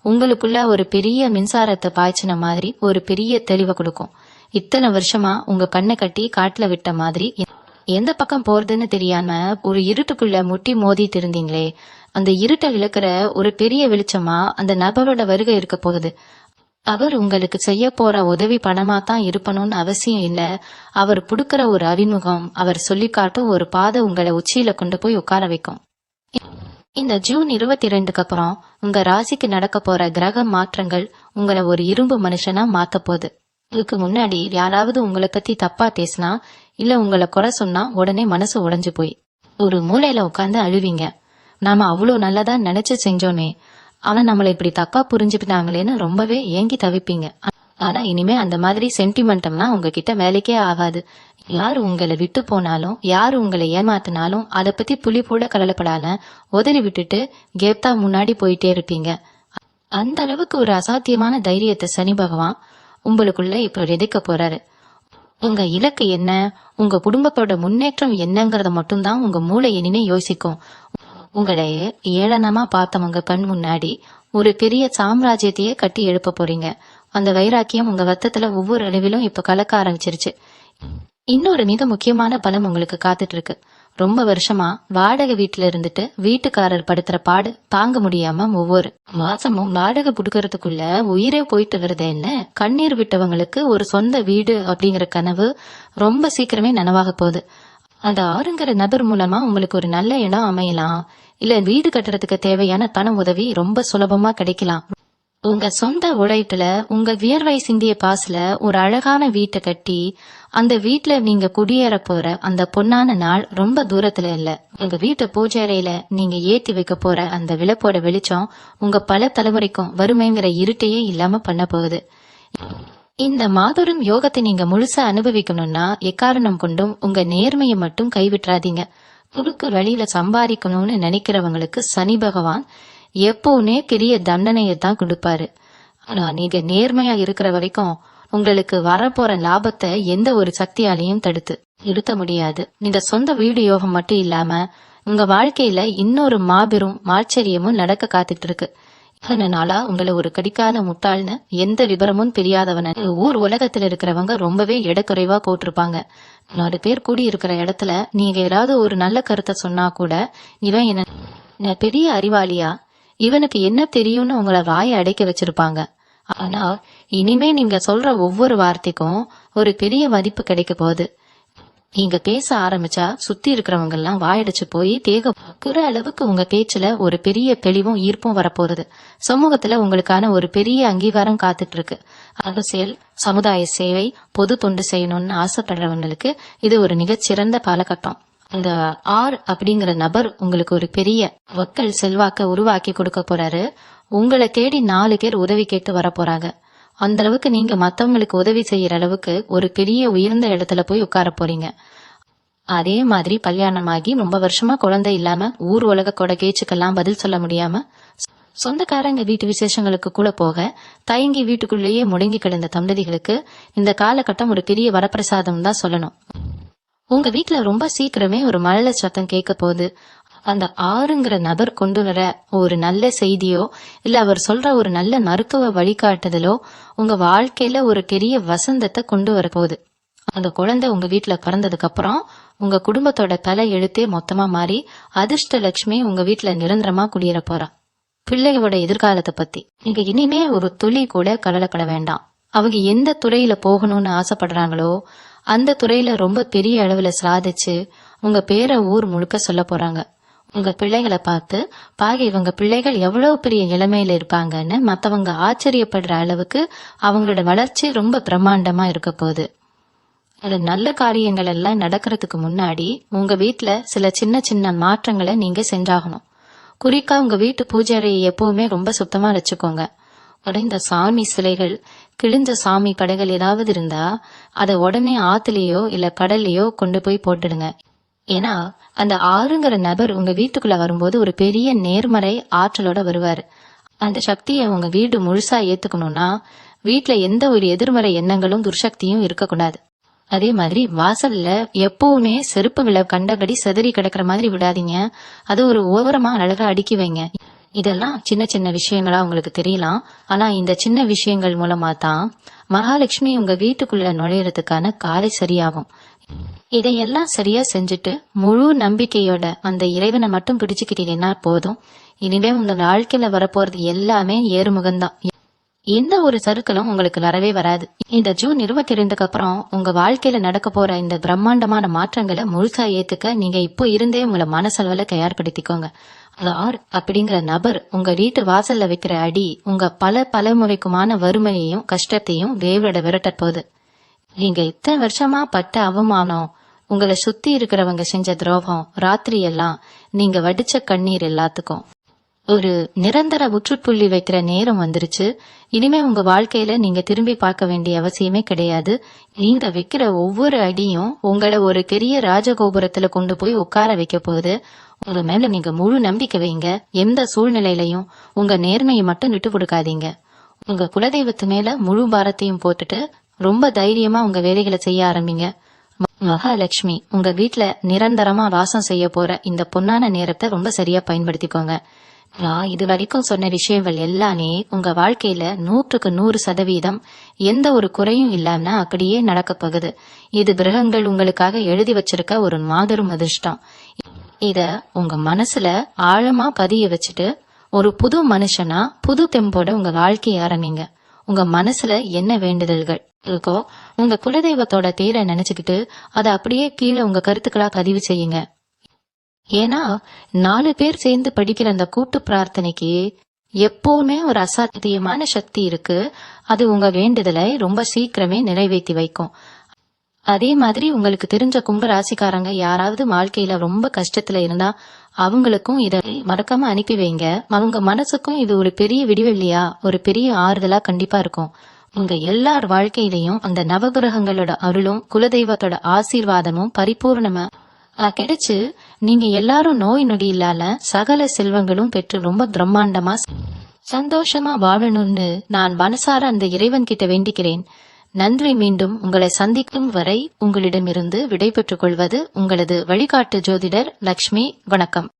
[SPEAKER 1] உங்களுக்குள்ள ஒரு பெரிய மின்சாரத்தை பாய்ச்சின மாதிரி ஒரு பெரிய தெளிவை கொடுக்கும். இத்தனை வருஷமா உங்க கண்ணை கட்டி காட்டுல விட்ட மாதிரி எந்த பக்கம் போறதுன்னு தெரியாம ஒரு இருட்டுக்குள்ள முட்டி மோதிட்டு இருந்தீங்களே, அந்த இருட்டை விளக்குற ஒரு பெரிய வெளிச்சமா அந்த நபரோட வருகை இருக்க போகுது. அவர் உங்களுக்கு செய்ய போற உதவி பணமா தான் இருக்கணும்னு அவசியம் இல்ல. அவர் புடுக்கிற ஒரு அறிமுகம், அவர் சொல்லி காட்டும் ஒரு பாதை உங்களை உச்சியில கொண்டு போய் உட்கார வைக்கும். இந்த ஜூன் 22க்கு அப்புறம் உங்க ராசிக்கு நடக்க போற கிரக மாற்றங்கள் உங்களை ஒரு இரும்பு மனுஷனா மாத்த போகுது. இதுக்கு முன்னாடி யாராவது உங்களை பத்தி தப்பா பேசினா இல்ல உங்களை குறை சொன்னா உடனே மனசு உடைஞ்சு போய் ஒரு மூலையில உட்கார்ந்து அழுவீங்க. நாம அவ்வளவு நல்லதா நினைச்சு செஞ்சோமே, ஆனா நம்மளை இப்படி தப்பா புரிஞ்சுக்கிட்டாங்களேன்னு ரொம்பவே ஏங்கி தவிப்பீங்க. ஆனா இனிமே அந்த மாதிரி சென்டிமெண்டம்லாம் உங்ககிட்ட வேலைக்கே ஆகாது. யாரு உங்களை விட்டு போனாலும், யாரு உங்களை ஏமாத்தினாலும் அதை பத்தி புலி போல கவலைப்படாத உதறி விட்டுட்டு கேப்தா முன்னாடி போயிட்டே இருப்பீங்க. அந்த அளவுக்கு ஒரு அசாத்தியமான தைரியத்தை சனி பகவான் உங்களுக்குள்ள இப்ப விதைக்க போறாரு. உங்க இலக்கு என்ன, உங்க குடும்பத்தோட முன்னேற்றம் என்னங்கறத மட்டும்தான் உங்க மூளை இனிமே யோசிக்கும். உங்களை ஏளனமா பார்த்தவங்க கண் முன்னாடி ஒரு பெரிய சாம்ராஜ்யத்தையே கட்டி எழுப்ப போறீங்க. அந்த வைராக்கியம் உங்க ரத்தத்துல ஒவ்வொரு அளவிலும் இப்ப கலக்க ஆரம்பிச்சிருச்சு. இன்னொரு மிக முக்கியமான பலம் உங்களுக்கு காத்துட்டு இருக்கு. ரொம்ப வருஷமா வாடகை வீட்டுல இருந்துட்டு வீட்டுக்காரர் படுத்துற பாடு தாங்க முடியாம ஒவ்வொரு மாசமும் வாடகை புடுக்கறதுக்குள்ள உயிரே போயிட்டு வருது. என்ன கண்ணீர் விட்டவங்களுக்கு ஒரு சொந்த வீடு அப்படிங்கிற கனவு ரொம்ப சீக்கிரமே நனவாக போகுது. அந்த ஆறுங்கிற நபர் மூலமா உங்களுக்கு ஒரு நல்ல இடம் அமையலாம். இல்ல வீடு கட்டுறதுக்கு தேவையான பண உதவி ரொம்ப சுலபமா கிடைக்கலாம். உங்க சொந்த உழைப்புல உங்க வியர்வை சிந்திய பாசுல ஒரு அழகான வீட்டை கட்டி அந்த வீட்டுல நீங்க குடியேற போற அந்த பொன்னான நாள் ரொம்ப தூரத்துல இல்ல. உங்க வீட்டு பூஜை அறையில நீங்க ஏத்தி வைக்க போற அந்த விளக்கோட வெளிச்சம் உங்க பல தலைமுறைக்கும் வறுமைங்கிற இருட்டையே இல்லாம பண்ண போகுது. இந்த மாபெரும் யோகத்தை நீங்க முழுசா அனுபவிக்கணும்னா எக்காரணம் கொண்டும் உங்க நேர்மையை மட்டும் கைவிட்டுறாதீங்க. குறுக்கு வழியில சம்பாதிக்கணும்னு நினைக்கிறவங்களுக்கு சனி பகவான் எப்பவுமே பெரிய தண்டனையை தான் கொடுப்பாரு. ஆனா நீங்க நேர்மையா இருக்கிற வரைக்கும் உங்களுக்கு வரப்போற லாபத்தை எந்த ஒரு சக்தியாலையும் தடுத்து நிறுத்த முடியாது. நீங்க சொந்த வீடு யோகம் மட்டும் இல்லாம உங்க வாழ்க்கையில இன்னொரு மாபெரும் ஆச்சரியமும் நடக்க காத்துட்டு இருக்கு. அதனால உங்களை ஒரு கடிக்காத முட்டாள்னு எந்த விபரமும் தெரியாதவன ஊர் உலகத்துல இருக்கிறவங்க ரொம்பவே எடக்குறைவா போட்டிருப்பாங்க. 4 பேர் கூடி இருக்கிற இடத்துல நீங்க ஏதாவது ஒரு நல்ல கருத்தை சொன்னா கூட இவன் என்ன பெரிய அறிவாளியா, இவனுக்கு என்ன தெரியும்னு உங்களை வாயை அடைக்க வச்சிருப்பாங்க. ஆனா இனிமே நீங்க சொல்ற ஒவ்வொரு வார்த்தைக்கும் ஒரு பெரிய மதிப்பு கிடைக்க போகுது. நீங்க பேச ஆரம்பிச்சா சுத்தி இருக்கிறவங்க எல்லாம் வாயடிச்சு போய் தேகுற அளவுக்கு உங்க பேச்சுல ஒரு பெரிய தெளிவும் ஈர்ப்பும் வரப்போறது. சமூகத்துல உங்களுக்கான ஒரு பெரிய அங்கீகாரம் காத்துட்டு இருக்கு. அரசியல், சமுதாய சேவை, பொது தொண்டு செய்யணும்னு ஆசைப்படுறவங்களுக்கு இது ஒரு மிகச்சிறந்த காலகட்டம். இந்த அப்படிங்கிற நபர் உங்களுக்கு ஒரு பெரிய வக்கல் செல்வாக்க உருவாக்கி கொடுக்க போறாரு. உங்களை தேடி 4 பேர் உதவி கேட்டு வர போறாங்க. அந்த அளவுக்கு நீங்க மத்தவங்களுக்கு உதவி செய்யற அளவுக்கு ஒரு பெரிய உயர்ந்த இடத்துல போய் உட்கார போறீங்க. அதே மாதிரி கல்யாணமாகி ரொம்ப வருஷமா குழந்தை இல்லாம ஊர் உலக கொடகேச்சுக்கெல்லாம் பதில் சொல்ல முடியாம சொந்தக்காரங்க வீட்டு விசேஷங்களுக்கு கூட போக தயங்கி வீட்டுக்குள்ளேயே முடங்கி கிடந்த தம்பதிகளுக்கு இந்த காலகட்டம் ஒரு பெரிய வரப்பிரசாதம் தான் சொல்லணும். உங்க வீட்டுல ரொம்ப சீக்கிரமே ஒரு மழலை சத்தம் கேட்க போகுது. அந்த ஆறுங்கிற நபர் கொண்டு வர ஒரு நல்ல செய்தியோ இல்ல அவர் சொல்ற ஒரு நல்ல மருத்துவ வழிகாட்டுதலோ உங்க வாழ்க்கையில ஒரு பெரிய வசந்தத்தை கொண்டு வர போகுது. அந்த குழந்தை உங்க வீட்டுல பிறந்ததுக்கு அப்புறம் உங்க குடும்பத்தோட தலை எழுத்தே மொத்தமா மாறி அதிர்ஷ்ட லட்சுமி உங்க வீட்டுல நிரந்தரமா குடியேற போறா. பிள்ளைகளோட எதிர்காலத்தை பத்தி நீங்க இனிமே ஒரு துளி கூட கவலைப்பட வேண்டாம். அவங்க எந்த துறையில போகணும்னு ஆசைப்படுறாங்களோ அந்த துறையில ரொம்ப பெரிய அளவுல சாதிச்சு உங்க பேரை ஊர் முழுக்க சொல்ல போறாங்க. உங்க பிள்ளைகளை பார்த்து இவங்க பிள்ளைகள் எவ்வளவு பெரிய நிலைமையில இருப்பாங்கன்னு மத்தவங்க ஆச்சரியப்படுற அளவுக்கு அவங்களோட வளர்ச்சி ரொம்ப பிரம்மாண்டமா இருக்க போகுது. அது நல்ல காரியங்கள் எல்லாம் நடக்கிறதுக்கு முன்னாடி உங்க வீட்டுல சில சின்ன சின்ன மாற்றங்களை நீங்க செஞ்சாகணும். குறிப்பா உங்க வீட்டு பூஜை அறையை எப்பவுமே ரொம்ப சுத்தமா வச்சுக்கோங்க. உடைந்த சாமி சிலைகள், கிழிஞ்ச சாமி படைகள் ஏதாவது இருந்தா அதை உடனே ஆத்துலயோ இல்ல கடல்லையோ கொண்டு போய் போட்டுடுங்க. ஏன்னா அந்த ஆறுங்கிற நபர் உங்க வீட்டுக்குள்ள வரும்போது ஒரு பெரிய நேர்மறை ஆற்றலோட வருவாரு. அந்த சக்தியை உங்க வீடு முழுசா ஏத்துக்கணும்னா வீட்டுல எந்த ஒரு எதிர்மறை எண்ணங்களும் துர்சக்தியும் இருக்கக்கூடாது. அதே மாதிரி வாசல்ல எப்பவுமே செருப்பு விலை கண்டபடி செதறி கிடக்குற மாதிரி விடாதீங்க. அது ஒரு ஓரமா அழகா அடுக்கி வைங்க. இதெல்லாம் சின்ன சின்ன விஷயங்களா உங்களுக்கு தெரியலாம். ஆனா இந்த சின்ன விஷயங்கள் மூலமா தான் மகாலட்சுமி உங்க வீட்டுக்குள்ள நுழையறதுக்கான காலை சரியாகும். இதையெல்லாம் சரியா செஞ்சுட்டு முழு நம்பிக்கையோட அந்த இறைவனை மட்டும் பிடிச்சுக்கிட்டீங்கன்னா போதும். இனிமே உங்க வாழ்க்கையில வரப்போறது எல்லாமே ஏறுமுகம்தான். எந்த ஒரு சறுக்கலும் உங்களுக்கு வரவே வராது. இந்த ஜூன் 22க்கு அப்புறம் உங்க வாழ்க்கையில நடக்க போற இந்த பிரம்மாண்டமான மாற்றங்களை முழுசா ஏத்துக்க நீங்க இப்போ இருந்தே உங்களை மனசளவுல தயார்படுத்திக்கோங்க. ஆர் அப்படிங்கிற நபர் உங்க வீட்டு வாசல்ல வைக்கிற அடி உங்க பல தலைமுறைக்குமான வறுமையையும் கஷ்டத்தையும் வேவிட விரட்ட போகுது. நீங்க இத்தனை வருஷமா பட்ட அவமானம், உங்களை சுத்தி இருக்கிறவங்க செஞ்ச துரோகம், ராத்திரி எல்லாம் நீங்க வடிச்ச கண்ணீர் எல்லாத்துக்கும் ஒரு நிரந்தர முற்றுப்புள்ளி வைக்கிற நேரம் வந்துருச்சு. இனிமே உங்க வாழ்க்கையில நீங்க திரும்பி பார்க்க வேண்டிய அவசியமே கிடையாது. நீங்க வைக்கிற ஒவ்வொரு அடியும் உங்களை ஒரு பெரிய ராஜகோபுரத்துல கொண்டு போய் உட்கார வைக்க போகுது. உங்க மேல நீங்க முழு நம்பிக்கை வைங்க. எந்த சூழ்நிலையிலையும் உங்க நேர்மையை மட்டும் விட்டு கொடுக்காதீங்க. உங்க குலதெய்வத்து மேல முழு பாரத்தையும் போட்டுட்டு ரொம்ப தைரியமா உங்க வேலைகளை செய்ய ஆரம்பிங்க. மகாலட்சுமி உங்க வீட்டுல நிரந்தரமா வாசம் செய்ய போற இந்த பொன்னான நேரத்தை ரொம்ப சரியா பயன்படுத்திக்கோங்க. நான் இது வரைக்கும் சொன்ன விஷயங்கள் எல்லாமே உங்க வாழ்க்கையில 100% எந்த ஒரு குறையும் இல்லாம அப்படியே நடக்க போகுது. இது கிரகங்கள் உங்களுக்காக எழுதி வச்சிருக்க ஒரு மாபெரும் அதிர்ஷ்டம். இத உங்க மனசுல ஆழமா பதிய வச்சுட்டு ஒரு புது மனுஷனா புது தெம்போட உங்க வாழ்க்கைய ஆரம்பிங்க. உங்க மனசுல என்ன வேண்டுதல்கள் இருக்கோ உங்க குலதெய்வத்தோட பேரை நினைச்சுக்கிட்டு அதை அப்படியே கீழே உங்க கருத்துக்களா பதிவு செய்யுங்க. ஏன்னா 4 பேர் சேர்ந்து படிக்கிற அந்த கூட்டு பிரார்த்தனைக்கு எப்பவுமே ஒரு அசாத்தியமான சக்தி இருக்கு. அது உங்க வேண்டுதலை ரொம்ப சீக்கிரமே நிறைவேற்றி வைக்கும். அதே மாதிரி உங்களுக்கு தெரிஞ்ச கும்ப ராசிக்காரங்க யாராவது வாழ்க்கையில ரொம்ப கஷ்டத்துல இருந்தா அவங்களுக்கும் இதை மறக்காம அனுப்பி வைங்க. அவங்க மனசுக்கும் இது ஒரு பெரிய விடிவெள்ளியா, ஒரு பெரிய ஆறுதலா கண்டிப்பா இருக்கும். உங்க எல்லார் வாழ்க்கையிலையும் அந்த நவகிரகங்களோட அருளும் குலதெய்வத்தோட ஆசீர்வாதமும் பரிபூர்ணமா கிடைச்சு நீங்க எல்லாரும் நோய் நொடி இல்லாத சகல செல்வங்களும் பெற்று ரொம்ப பிரம்மாண்டமா சந்தோஷமா வாழணும்னு நான் மனசார அந்த இறைவன் கிட்ட வேண்டிக்கிறேன். நன்றி. மீண்டும் உங்களை சந்திக்கும் வரை உங்களிடமிருந்து விடை பெற்றுக் கொள்வது உங்களது வழிகாட்டு ஜோதிடர் லக்ஷ்மி. வணக்கம்.